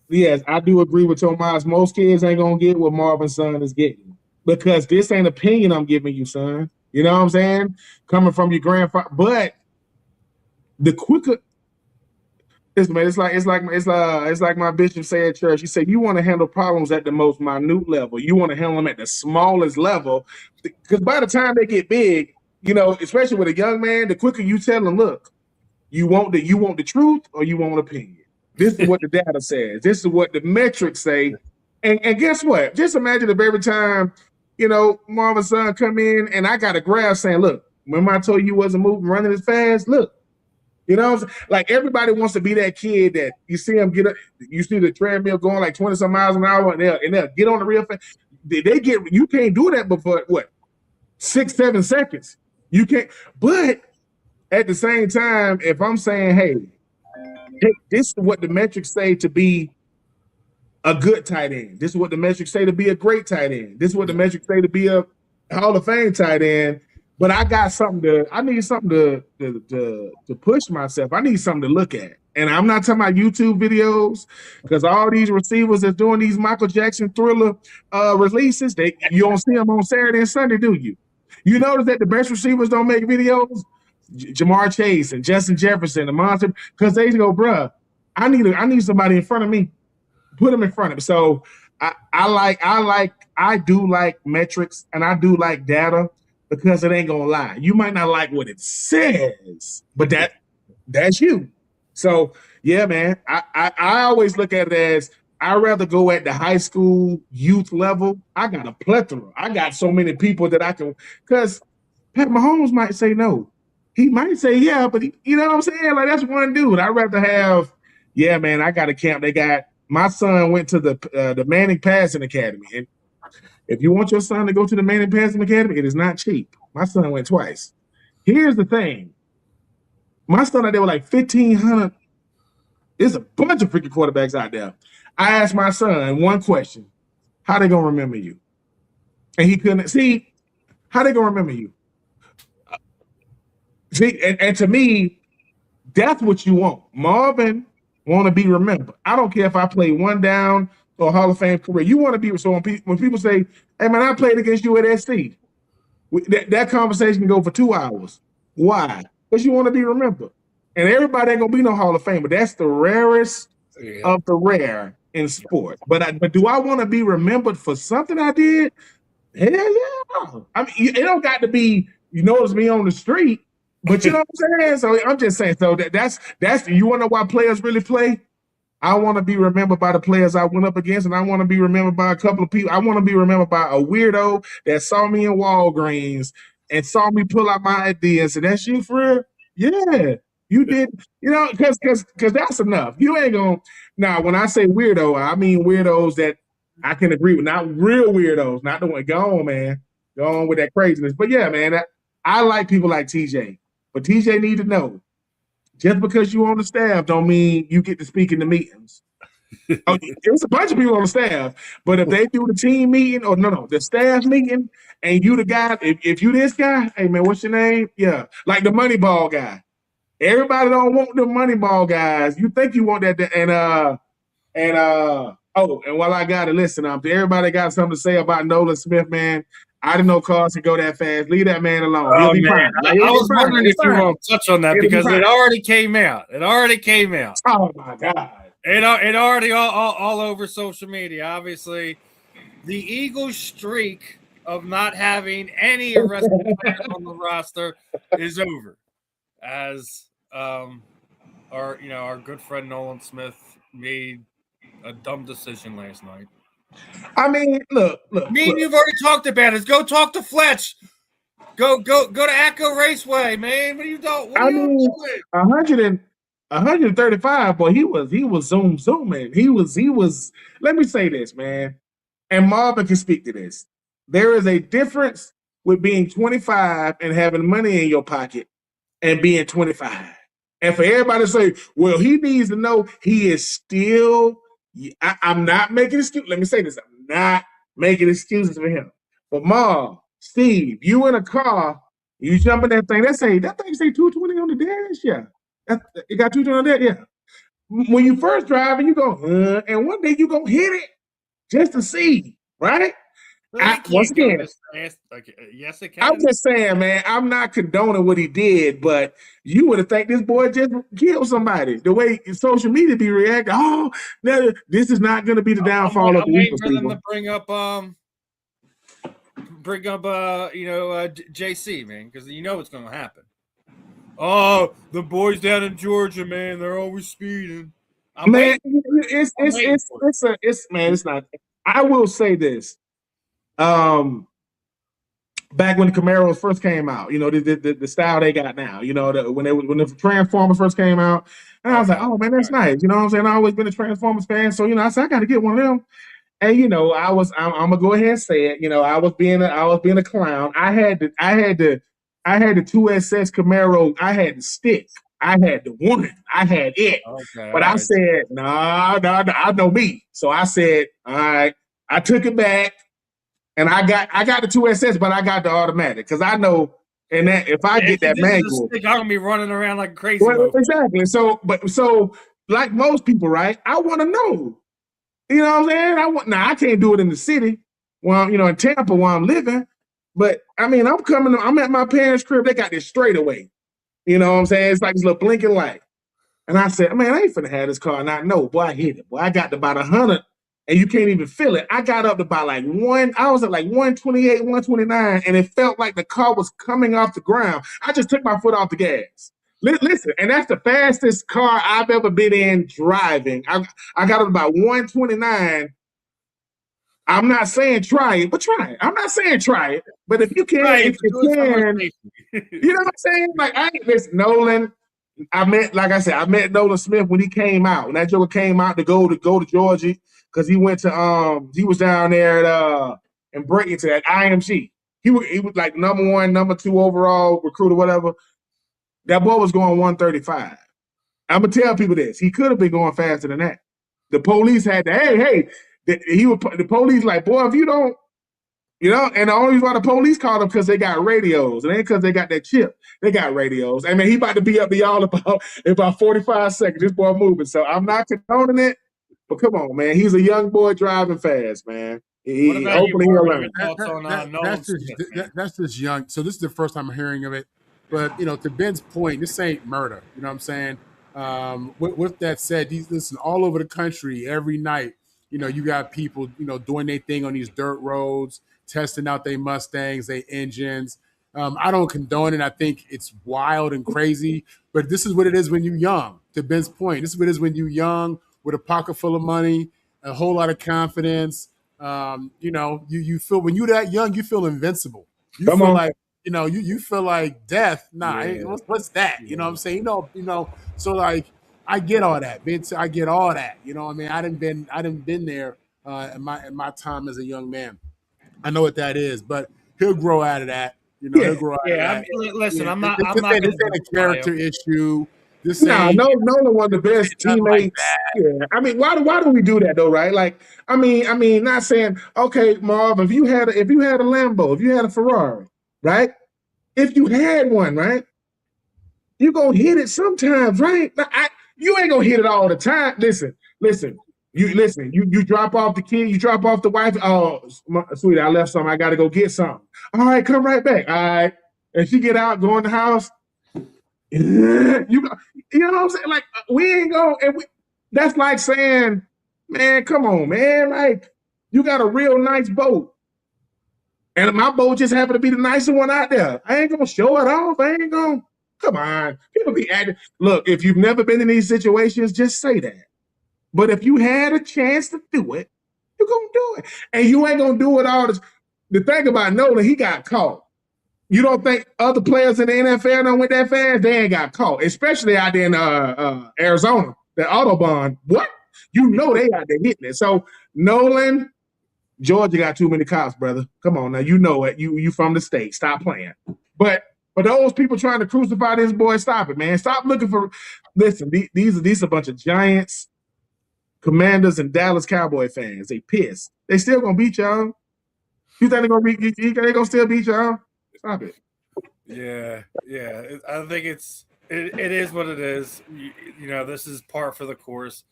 S4: yes, I do agree with Tomaz. Most kids ain't gonna get what Marvin's son is getting because this ain't opinion I'm giving you, son. You know what I'm saying? Coming from your grandfather, but the quicker. Listen, man, it's like my bishop said at church. He said, you want to handle problems at the most minute level. You want to handle them at the smallest level. Because by the time they get big, especially with a young man, the quicker you tell them, look, you want the truth or you want opinion. This is what the data says. This is what the metrics say. And guess what? Just imagine if every time, Marvin's son come in and I got a graph saying, look, remember I told you wasn't moving, running as fast? Look. You know what I'm saying? Like everybody wants to be that kid that you see them get up, you see the treadmill going like 20 some miles an hour and they'll get on the real fast. You can't do that before what 6-7 seconds. You can't, but at the same time, if I'm saying, hey, this is what the metrics say to be a good tight end. This is what the metrics say to be a great tight end. This is what the metrics say to be a Hall of Fame tight end. But I need something to push myself. I need something to look at. And I'm not talking about YouTube videos because all these receivers that's doing these Michael Jackson Thriller releases, you don't see them on Saturday and Sunday, do you? You notice that the best receivers don't make videos? Jamar Chase and Justin Jefferson, the monster, because they go, bruh, I need somebody in front of me. Put them in front of me. So I do like metrics and I do like data. Because it ain't gonna lie. You might not like what it says, but that's you. So yeah, man. I always look at it as I'd rather go at the high school youth level. I got a plethora. I got so many people that I can because Pat Mahomes might say no. He might say yeah, but you know what I'm saying? Like that's one dude. I'd rather have, yeah, man, I got a camp. My son went to the Manning Passing Academy. And if you want your son to go to the Manning Passing Academy, it is not cheap. My son went twice. Here's the thing. My son out there with like 1,500. There's a bunch of freaking quarterbacks out there. I asked my son one question. How they going to remember you? And he couldn't. See, how they going to remember you? See, and to me, that's what you want. Marvin want to be remembered. I don't care if I play one down or Hall of Fame career. You want to be, so when people say, hey, man, I played against you at SC, that conversation can go for 2 hours. Why? Because you want to be remembered. And everybody ain't going to be no Hall of Fame, but that's the rarest of the rare in sport. But do I want to be remembered for something I did? Hell yeah. I mean, it don't got to be, you notice me on the street, but you know what I'm saying? So I'm just saying, so that's you want to know why players really play? I want to be remembered by the players I went up against, and I want to be remembered by a couple of people. I want to be remembered by a weirdo that saw me in Walgreens and saw me pull out my ID and said, that's you for real? Yeah, you did. Because that's enough. You ain't going to. Now, when I say weirdo, I mean weirdos that I can agree with. Not real weirdos. Not the one. Go on, man. Go on with that craziness. But, yeah, man, I like people like TJ. But TJ need to know. Just because you on the staff don't mean you get to speak in the meetings. It's a bunch of people on the staff, but if they do the team meeting or the staff meeting, and you the guy, if you this guy, hey man, what's your name? Yeah, like the Moneyball guy. Everybody don't want the Moneyball guys. You think you want that, and while I got to listen, everybody got something to say about Nolan Smith, man. I didn't know cars could go that fast. Leave that man alone. He'll be fine.
S1: I was wondering if you were going to touch on that because it already came out.
S4: Oh, my God.
S1: It already all over social media. Obviously, the Eagles' streak of not having any arrested players on the roster is over. As our good friend Nolan Smith made a dumb decision last night.
S4: I mean, look.
S1: Me and you've already talked about it. Go talk to Fletch. Go to Echo Raceway, man. What are you doing?
S4: 100 135, boy, he was zooming. He was. Let me say this, man, and Marvin can speak to this. There is a difference with being 25 and having money in your pocket and being 25. And for everybody to say, well, he needs to know he is still. I'm not making excuses. Let me say this. I'm not making excuses for him. But Marv, Steve, you in a car, you jump in that thing. That thing say 220 on the dash. Yeah. It got 220 on that. Yeah. When you first driving, you go, and one day you gonna hit it just to see, right? Once again,
S1: yes, it
S4: I'm
S1: can.
S4: just saying, man, I'm not condoning what he did, but you would have think this boy just killed somebody. The way social media be reacting, oh, no, this is not going to be the downfall of the
S1: waiting
S4: Eagles
S1: for them
S4: people.
S1: to bring up JC, man, because you know what's going to happen. Oh, the boys down in Georgia, man, they're always speeding.
S4: Man, it's not. I will say this. Back when the Camaros first came out, you know, the style they got now, you know, when the Transformers first came out, and I was like, oh man, that's nice. You know what I'm saying? I've always been a Transformers fan, so you know, I said I got to get one of them. And you know, I'm gonna go ahead and say it. You know, I was being a clown. I had the 2SS Camaro. I had the stick. I had the one. I had it.
S1: Okay,
S4: but I said, no, I know me. So I said, all right. I took it back. And I got the 2SS, but I got the automatic because I know, and that if I get that manual,
S1: I'm gonna be running around like crazy.
S4: Well, exactly. So like most people, right? I want to know. You know what I'm saying? I can't do it in the city, well, you know, in Tampa where I'm living. But I mean, I'm at my parents' crib. They got this straightaway. You know what I'm saying? It's like this little blinking light. And I said, man, I ain't finna have this car. And I know, boy, I hit it. Boy, I got to about 100 and you can't even feel it. I got up to about I was at like 128, 129, and it felt like the car was coming off the ground. I just took my foot off the gas. Listen, and that's the fastest car I've ever been in driving. I got up about 129. I'm not saying try it, but try it. I'm not saying try it, but if you can, if you can, you know what I'm saying? Like, listen, Nolan, I met Nolan Smith when he came out. When that Joker came out to go to Georgia, because he went to he was down there at in Bradenton at IMG. He was like number 1, number 2 overall recruit or whatever. That boy was going 135. I'm gonna tell people this. He could have been going faster than that. The police had to, the police like, boy, if you don't, you know, and the only reason why the police called him because they got radios. It ain't because they got that chip. They got radios. I mean, he about to be up to y'all about 45 seconds. This boy moving. So I'm not condoning it, but come on, man. He's a young boy driving fast, man. Hopefully he'll learn.
S3: That's just young. So this is the first time I'm hearing of it. But, you know, to Ben's point, this ain't murder. You know what I'm saying? With that said, listen, all over the country every night, you know, you got people, you know, doing their thing on these dirt roads, testing out their Mustangs, their engines. I don't condone it. I think it's wild and crazy, but this is what it is when you're young. To Ben's point, this is what it is when you're young with a pocket full of money, a whole lot of confidence. You know, you feel when you're that young, you feel invincible. You feel like, you know, you feel like death. Nah, what's that? You know what I'm saying? You know. So like, I get all that, Vince. I get all that. You know what I mean? I didn't been there in my time as a young man. I know what that is, but he'll grow out of that. You know, he'll grow out of that.
S1: Listen, I'm not.
S3: This ain't a character issue.
S4: Nolan one of the best teammates. Yeah, I mean, why do we do that though, right? Like, I mean, not saying, okay, Marv, if you had a Lambo, if you had a Ferrari, right? If you had one, right, you're gonna hit it sometimes, right? You ain't gonna hit it all the time. Listen. You drop off the kid, you drop off the wife. Oh, sweetie, I left something. I got to go get something. All right, come right back. All right, and she get out, go in the house. You know what I'm saying? Like, we ain't going. That's like saying, man, come on, man. Like, you got a real nice boat, and my boat just happened to be the nicer one out there. I ain't gonna show it off. I ain't gonna. Come on, people be acting. Look, if you've never been in these situations, just say that. But if you had a chance to do it, you're gonna do it, and you ain't gonna do it all. The thing about Nolan, he got caught. You don't think other players in the NFL done went that fast? They ain't got caught, especially out there in Arizona, the Autobahn. What? You know they out there hitting it. So Nolan, Georgia got too many cops, brother. Come on now, you know it. You from the state. Stop playing. But those people trying to crucify this boy, stop it, man. Stop looking for. Listen, these are a bunch of Giants, Commanders, and Dallas Cowboy fans. They pissed. They still gonna beat y'all. You think they're gonna still beat y'all? Stop it.
S1: Yeah. I think it is what it is. You know, this is par for the course.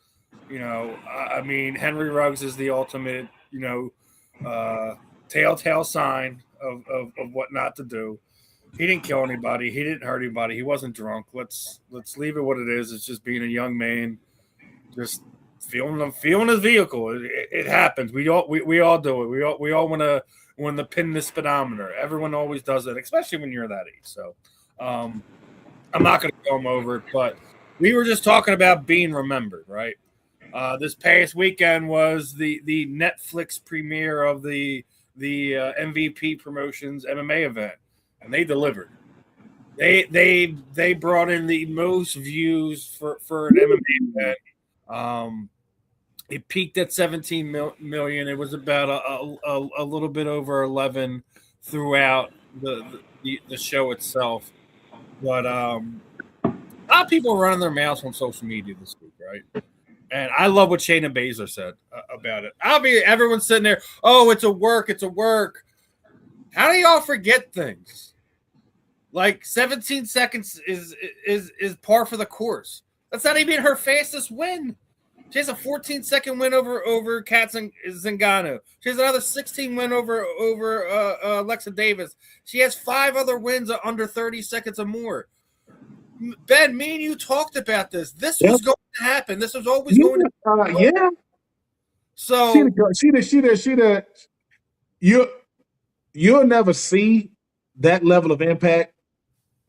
S1: You know, I mean, Henry Ruggs is the ultimate, telltale sign of what not to do. He didn't kill anybody. He didn't hurt anybody. He wasn't drunk. Let's leave it what it is. It's just being a young man, just feeling his vehicle. It happens. We all do it. We all want to pin the speedometer. Everyone always does it, especially when you're that age. So I'm not going to go over it, but we were just talking about being remembered, right? This past weekend was the Netflix premiere of the MVP Promotions MMA event, and they delivered. They brought in the most views for an MMA event. It peaked at 17 million. It was about a little bit over 11 throughout the show itself. But a lot of people are running their mouths on social media this week, right? And I love what Shayna Baszler said about it. Everyone's sitting there, oh, it's a work. How do y'all forget things? Like 17 seconds is par for the course. That's not even her fastest win. She has a 14-second win over Kat Zingano. She has another 16 win over Alexa Davis. She has 5 other wins under 30 seconds or more. Ben, me and you talked about this. This was going to happen. This was always going to happen.
S4: Yeah.
S1: So
S4: you'll never see that level of impact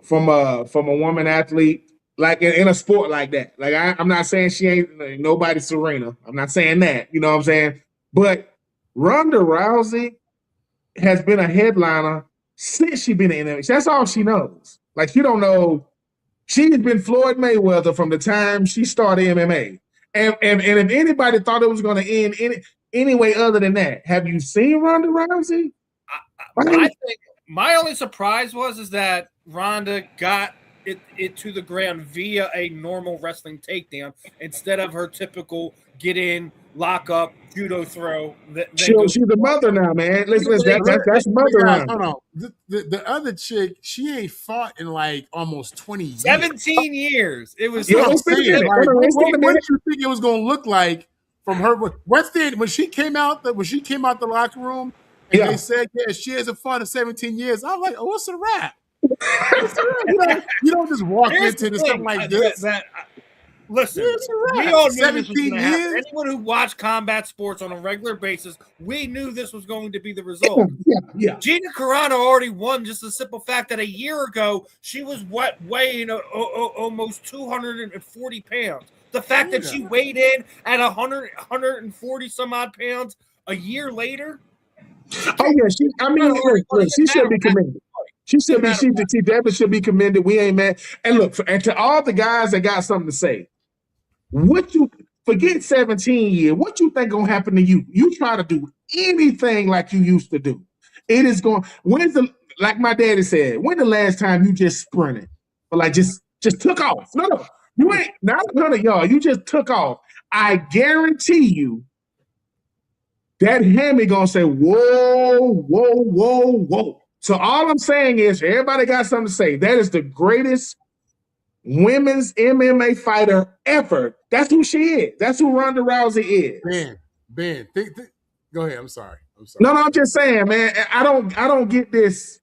S4: from a woman athlete, like in a sport like that. Like I'm not saying she ain't nobody Serena. I'm not saying that. You know what I'm saying? But Ronda Rousey has been a headliner since she been in MMA. That's all she knows. Like she don't know. She's been Floyd Mayweather from the time she started MMA. And if anybody thought it was going to end any way other than that, have you seen Ronda Rousey?
S1: I think my only surprise is that Ronda got it to the ground via a normal wrestling takedown instead of her typical get in, lock up, judo throw.
S4: She's the mother now, man. Listen, that's mother
S3: guys,
S4: now.
S3: no. The other chick, she ain't fought in like almost 20 years.
S1: 17 years. It was.
S3: What did you think it was going to look like from her? When she came out the locker room and they said, yeah, she hasn't fought in 17 years. I was like, oh, what's a wrap? You don't just walk into something like this.
S1: Listen, we all knew this was going to happen. Anyone who watched combat sports on a regular basis, we knew this was going to be the result.
S4: Yeah.
S1: Gina Carano already won just the simple fact that a year ago she was weighing almost 240 pounds. The fact that she weighed in at 140 some odd pounds a year later.
S4: Oh yeah, she should be commended. She definitely should be commended. We ain't mad. And look, and to all the guys that got something to say, forget 17 years. What you think gonna happen to you? You try to do anything like you used to do. It is going. Like my daddy said, when the last time you just sprinted or like just took off? No, you ain't. Not none of y'all. You just took off. I guarantee you, that hammy gonna say, whoa. So all I'm saying is, everybody got something to say. That is the greatest women's MMA fighter ever. That's who she is. That's who Ronda Rousey is.
S3: Ben, go ahead. I'm sorry.
S4: No, I'm just saying, man. I don't get this.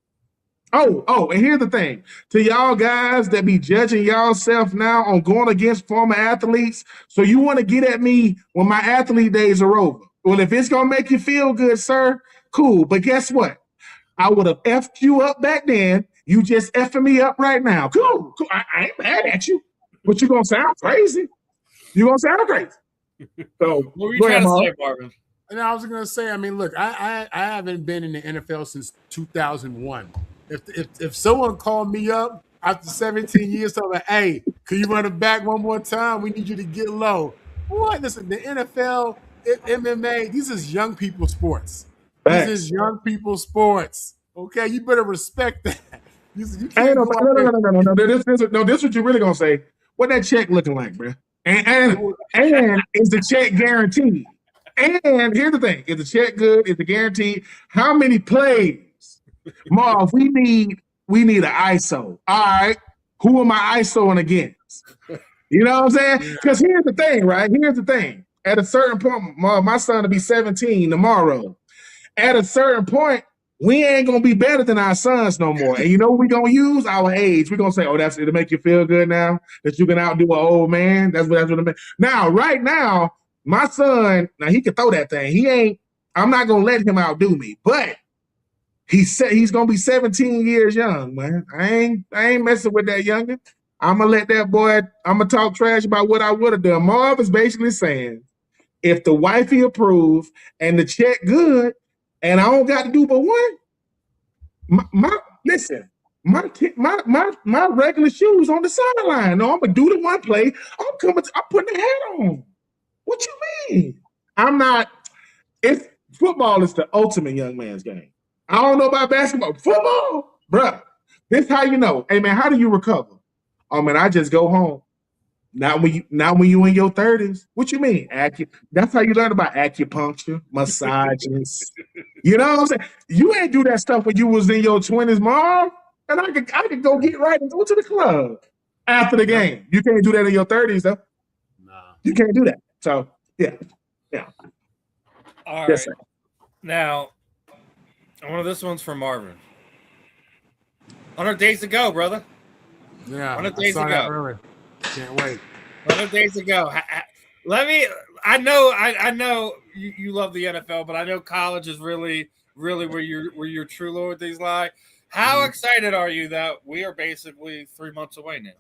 S4: Oh, and here's the thing. To y'all guys that be judging y'allself now on going against former athletes, so you want to get at me when my athlete days are over. Well, if it's gonna make you feel good, sir, cool. But guess what? I would have effed you up back then. You just effing me up right now. Cool. I ain't mad at you, but you're going to sound crazy. So,
S1: what were you trying to say, Marvin?
S3: And I was going to say, I mean, look, I haven't been in the NFL since 2001. If someone called me up after 17 years, so like, hey, can you run it back one more time? We need you to get low. What? Listen, the NFL, MMA, these is young people sports. These is
S4: Facts.
S3: young people sports. Okay, you better respect that. You
S4: Ain't
S3: can't
S4: no,
S3: go out
S4: no, no,
S3: there.
S4: no, no, no, no. This what you really gonna say. What that check looking like, bro? And is the check guaranteed? And here's the thing: is the check good? Is the guaranteed? How many plays? Marv, we need an ISO. All right, who am I ISOing against? You know what I'm saying? Because here's the thing, right? Here's the thing. At a certain point, my son will be 17 tomorrow. At a certain point, we ain't gonna be better than our sons no more. And you know what we're gonna use? Our age. We're gonna say, oh, that's it'll make you feel good now that you can outdo an old man. That's what it means. Now, right now, my son, now he can throw that thing. I'm not gonna let him outdo me, but he's gonna be 17 years young, man. I ain't messing with that youngin'. I'm gonna let that boy, I'm gonna talk trash about what I would have done. Marv is basically saying, if the wifey approve and the check good, and I don't got to do but one, my regular shoes on the sideline. No, I'm gonna do the one play. I'm putting the hat on. What you mean? I'm not. It's football is the ultimate young man's game. I don't know about basketball. Football, bruh. This how you know. Hey man, how do you recover? Oh man, I just go home. Not when you in your 30s. What you mean? That's how you learn about acupuncture, massages. You know what I'm saying? You ain't do that stuff when you was in your 20s, Mom. And I could go get right and go to the club after the game. You can't do that in your 30s, though.
S3: Nah.
S4: You can't do that. So yeah.
S1: All right. Now, this one's from Marvin. 100 days to go, brother.
S3: Yeah,
S1: 100
S3: I
S1: days
S3: saw
S1: ago.
S3: that earlier. Can't wait.
S1: 100 days ago. I know you love the NFL, but I know college is really where your true loyalties lie. How excited are you that we are basically 3 months away now?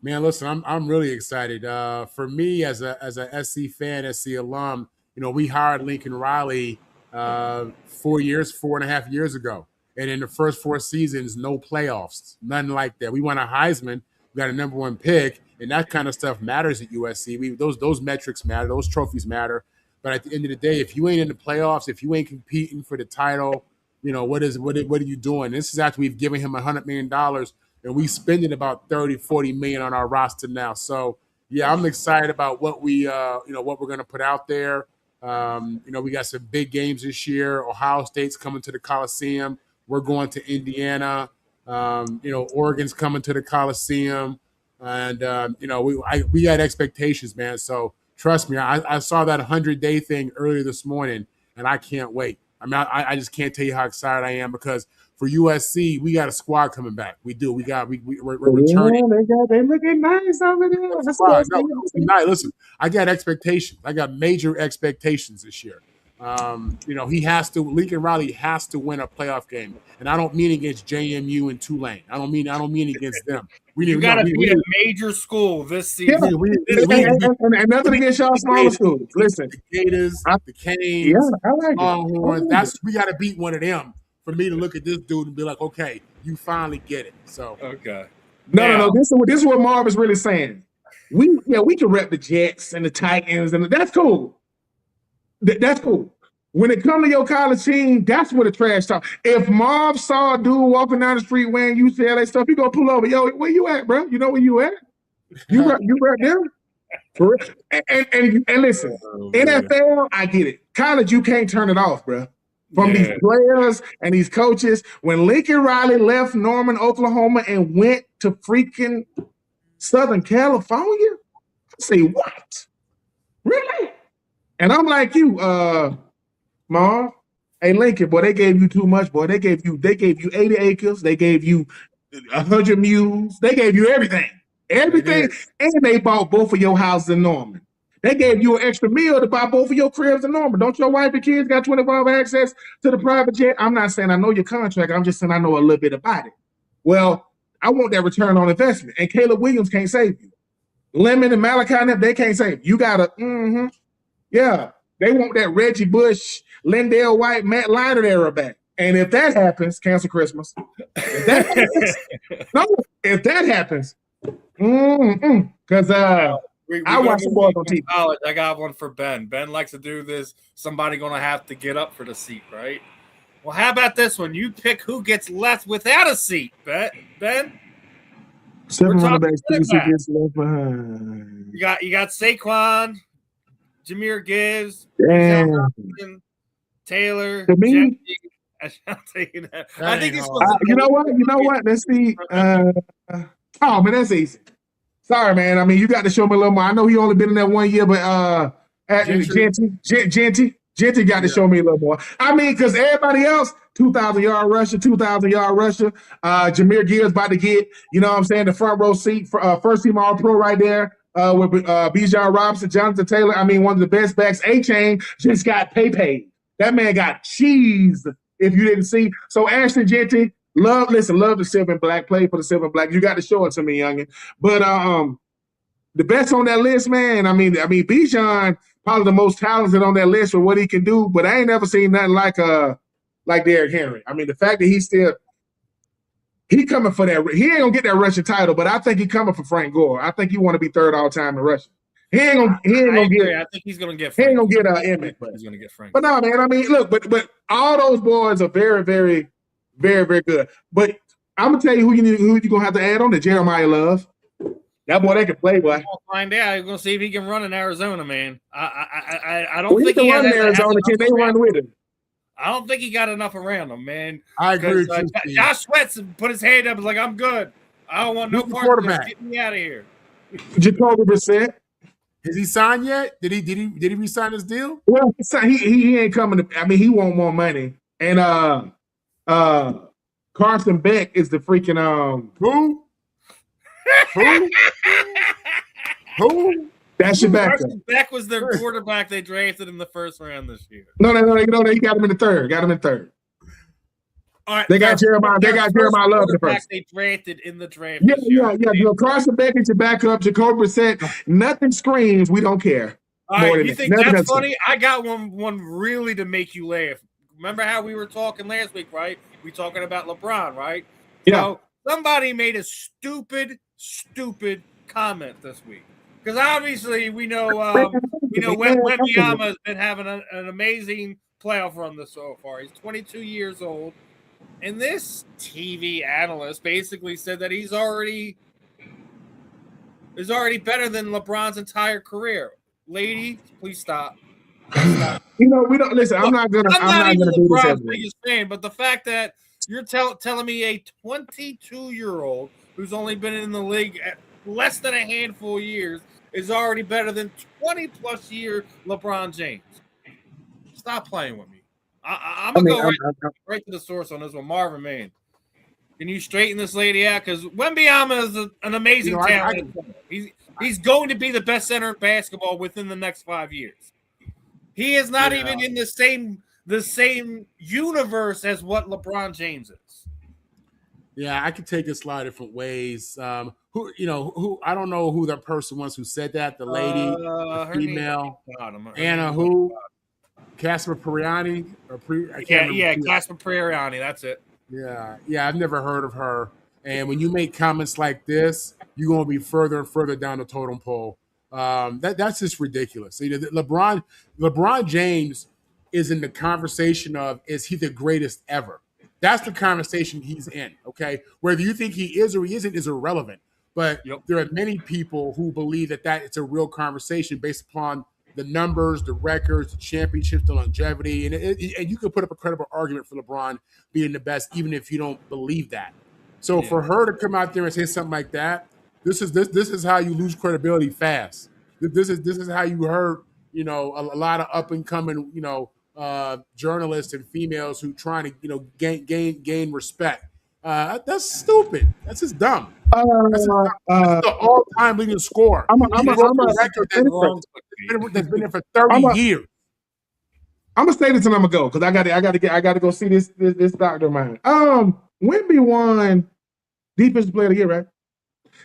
S3: Man, listen, I'm really excited. For me, as a SC fan, SC alum, we hired Lincoln Riley 4.5 years ago, and in the first 4 seasons, no playoffs, nothing like that. We won a Heisman, we got a number 1 pick, and that kind of stuff matters at USC. Those metrics matter, those trophies matter. But at the end of the day, if you ain't in the playoffs, if you ain't competing for the title, what are you doing? This is after we've given him $100 million. And we spending about 30, 40 million on our roster now. So yeah, I'm excited about what what we're going to put out there. We got some big games this year. Ohio State's coming to the Coliseum. We're going to Indiana. Oregon's coming to the Coliseum. And, we got expectations, man. So trust me, I saw that 100-day thing earlier this morning, and I can't wait. I mean, I just can't tell you how excited I am because for USC, we got a squad coming back. We do. We're returning.
S4: Yeah, they looking nice over there. That's
S3: what listen, I got expectations. I got major expectations this year. Lincoln Riley has to win a playoff game. And I don't mean against JMU and Tulane. I don't mean against them.
S1: You got to beat a major school this season.
S4: And nothing against y'all smaller schools. Listen,
S3: the Gators, the Canes,
S4: I like
S3: Longhorns. We got to beat one of them for me to look at this dude and be like, okay, you finally get it. So
S1: okay.
S4: No. This is what Marv is really saying. We can rep the Jets and the Titans, and that's cool. That's cool. When it comes to your college team, that's where the trash talk. If Marv saw a dude walking down the street wearing UCLA stuff, he gonna pull over. Yo, where you at, bro? You know where you at? You right there. For real. And listen, NFL, I get it. College, you can't turn it off, bro. From these players and these coaches. When Lincoln Riley left Norman, Oklahoma, and went to freaking Southern California, I say, what? Really? And I'm like you, Marv. Hey, Lincoln, boy, they gave you too much, boy. They gave you 80 acres. They gave you 100 mules. They gave you everything. Everything. And they bought both of your houses in Norman. They gave you an extra meal to buy both of your cribs in Norman. Don't your wife and kids got 24-hour access to the private jet? I'm not saying I know your contract. I'm just saying I know a little bit about it. Well, I want that return on investment. And Caleb Williams can't save you. Lemon and Malachi, they can't save you. You got to, yeah. They want that Reggie Bush, Lindell White, Matt Leinart era back. And if that happens, cancel Christmas. If that happens, if that happens, because I watch the boys on TV.
S1: College. I got one for Ben. Ben likes to do this. Somebody gonna have to get up for the seat, right? Well, how about this one? You pick who gets left without a seat, Ben.
S4: 7 running backs gets left behind.
S1: You got Saquon, Jahmyr Gibbs, Taylor.
S4: To me,
S1: I'll tell you that. I think this
S4: you know what? Let's see. Oh man, that's easy. Sorry, man. I mean, you got to show me a little more. I know he only been in there 1 year, but Genty got to show me a little more. I mean, because everybody else, 2,000-yard rusher, 2,000-yard rusher. Jahmyr Gibbs about to get, you know what I'm saying, the front row seat for first team All-Pro right there with Bijan Robinson, Jonathan Taylor. I mean, one of the best backs. A-Chain just got paid. That man got cheese, if you didn't see. So Ashton Genty, love the silver and black, play for the silver and black. You got to show it to me, youngin. But the best on that list, man, I mean, Bijan probably the most talented on that list for what he can do, but I ain't never seen nothing like Derrick Henry. I mean, the fact that he coming for that, he ain't gonna get that rushing title, but I think he coming for Frank Gore. I think he want to be third all time in rushing. He ain't gonna get.
S1: I think he's gonna get.
S4: Frank. He ain't gonna get Emmett.
S1: He's gonna get Frank.
S4: But no, man. I mean, look, but all those boys are very, very, very, very good. But I'm gonna tell you who you gonna have to add on to Jeremiah Love. That boy, they can play, boy.
S1: We'll find out. We're gonna see if he can run in Arizona, man. I don't think
S4: he can run in Arizona. Can they run with him?
S1: I don't think he got enough around him, man.
S3: I agree.
S1: Josh Sweats put his hand up. Was like, I'm good. I don't want no part of this. Get me out of here.
S4: Jacoby Brissett.
S3: Has he signed yet? Did he resign his deal?
S4: Well, he ain't coming to. I mean, he want more money. And Carson Beck is the freaking
S3: who? Who?
S4: That's your backup.
S1: Carson Beck was their quarterback they drafted in the first round this year.
S4: No, he got him in the third.
S1: All right,
S4: they got Jeremiah Love in the first.
S1: They drafted in the draft.
S4: Yeah. You know, Carson Beck is your backup. Jacoby Brissett. Nothing screams. We don't care.
S1: All right, you think that's funny? I got one really to make you laugh. Remember how we were talking last week, right? We talking about LeBron, right?
S4: Yeah.
S1: So somebody made a stupid comment this week because obviously we know Wembanyama has been having an amazing playoff run so far. He's 22 years old. And this TV analyst basically said that he's already better than LeBron's entire career. Lady, please stop.
S4: You know, we don't listen. I'm not gonna do this every
S1: fan, but the fact that you're telling me a 22-year-old who's only been in the league at less than a handful of years is already better than 20+ year LeBron James. Stop playing with me. I'm gonna go right to the source on this one, Marvin, man. Can you straighten this lady out? Because Wembanyama is an amazing talent. He's going to be the best center in basketball within the next 5 years. He is not even in the same universe as what LeBron James is.
S3: Yeah, I could take this a lot of different ways. Who I don't know who that person was who said that. The lady, the female, Anna who. Casper Priani
S1: Casper Priani, that's it.
S3: Yeah, I've never heard of her. And when you make comments like this, you're going to be further and further down the totem pole. That's just ridiculous. LeBron James is in the conversation of, is he the greatest ever? That's the conversation he's in, okay? Whether you think he is or he isn't is irrelevant. But there are many people who believe that it's a real conversation based upon the numbers, the records, the championships, the longevity, and you could put up a credible argument for LeBron being the best, even if you don't believe that. So for her to come out there and say something like that, this is how you lose credibility fast. This is how you hurt, a lot of up and coming, journalists and females who trying to, gain respect. That's stupid. That's just dumb. That's the all-time leading scorer. That's been there for 30 years.
S4: I'm gonna say this and I'm gonna go because I gotta go see this doctor of mine. Wemby won defensive player of the year, right?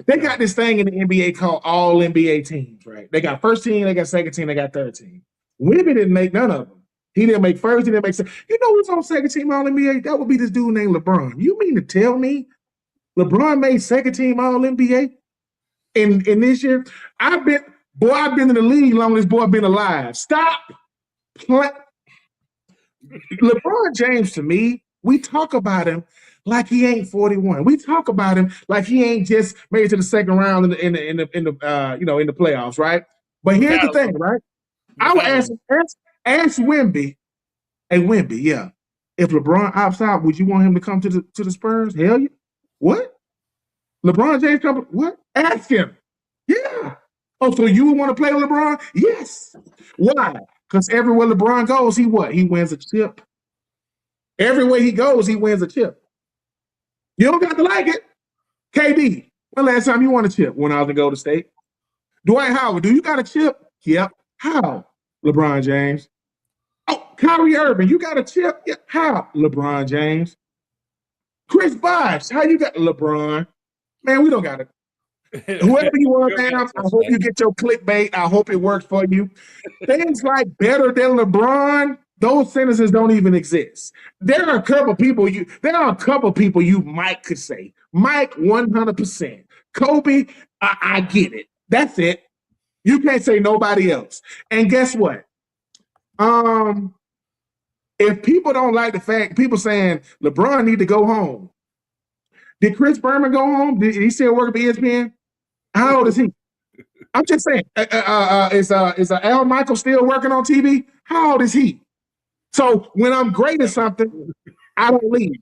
S4: They got this thing in the NBA called All NBA teams, right? They got first team, they got second team, they got third team. Wemby didn't make none of them. He didn't make first. He didn't make second. You know who's on second team All NBA? That would be this dude named LeBron. You mean to tell me LeBron made second team All NBA in this year? I've been in the league long as boy been alive. Stop playing. LeBron James, to me, we talk about him like he ain't 41. We talk about him like he ain't just made it to the second round in the playoffs, right? But here's the thing, right? I would ask Wemby, hey Wemby, yeah. If LeBron opts out, would you want him to come to the Spurs? Hell yeah. What? LeBron James come? What? Ask him. Yeah. Oh, so you would want to play with LeBron? Yes. Why? Because everywhere LeBron goes, he wins a chip. Everywhere he goes, he wins a chip. You don't got to like it. KD, when last time you won a chip? When I was in Golden State. Dwight Howard, do you got a chip? Yep. How? LeBron James. Oh, Kyrie Irving, you got a chip? Yeah. How? LeBron James. Chris Bosh, how you got LeBron? Man, we don't got it. Whoever you are, man, I hope you get your clickbait. I hope it works for you. Things like better than LeBron, those sentences don't even exist. There are a couple people you Mike could say. Mike, 100%. Kobe, I get it. That's it. You can't say nobody else. And guess what? If people don't like the fact, people saying LeBron need to go home. Did Chris Berman go home? Did he still work at ESPN? How old is he? I'm just saying. Is Al Michael still working on TV? How old is he? So when I'm great at something, I don't leave.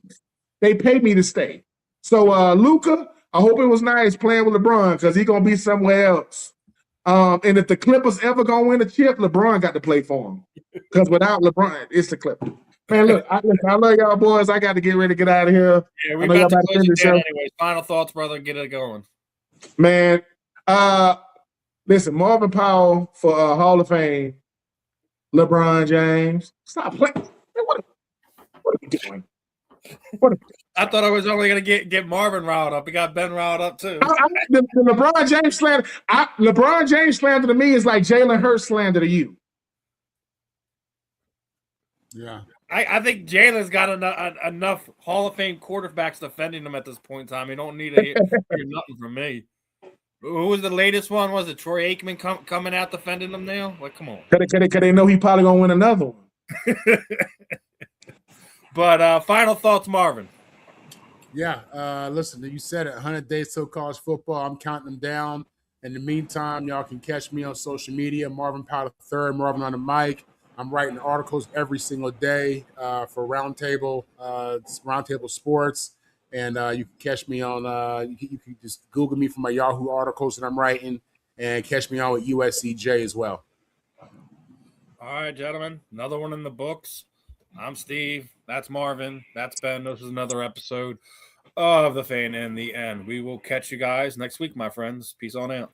S4: They pay me to stay. So Luka, I hope it was nice playing with LeBron because he's gonna be somewhere else. And if the Clippers ever gonna win a chip, LeBron got to play for him. Because without LeBron, it's the Clippers. Man, look, I love y'all boys. I got to get ready to get out of here.
S1: Yeah, we're about to close it down anyways. Final thoughts, brother. Get it going.
S4: Man, listen, Marvin Powell for Hall of Fame. LeBron James. Stop playing. Man, what are you doing?
S1: I thought I was only going to get Marvin riled up. We got Ben riled up too.
S4: The LeBron James slander. LeBron James slander to me is like Jalen Hurts slander to you.
S3: Yeah.
S1: I think Jalen's got enough Hall of Fame quarterbacks defending him at this point in time. You don't need to hear nothing from me. Who was the latest one? Was it Troy Aikman coming out defending him now? Like, come on.
S4: Cause they know he probably gonna win another one.
S1: But final thoughts, Marvin.
S3: Yeah, listen, you said it, 100 days till college football. I'm counting them down. In the meantime, y'all can catch me on social media, Marvin Powell III, Marvin on the mic. I'm writing articles every single day for Roundtable Sports. And you can catch me on, you can just Google me for my Yahoo articles that I'm writing and catch me on with USCJ as well.
S1: All right, gentlemen, another one in the books. I'm Steve. That's Marvin. That's Ben. This is another episode of The Fan in the End. We will catch you guys next week, my friends. Peace on out.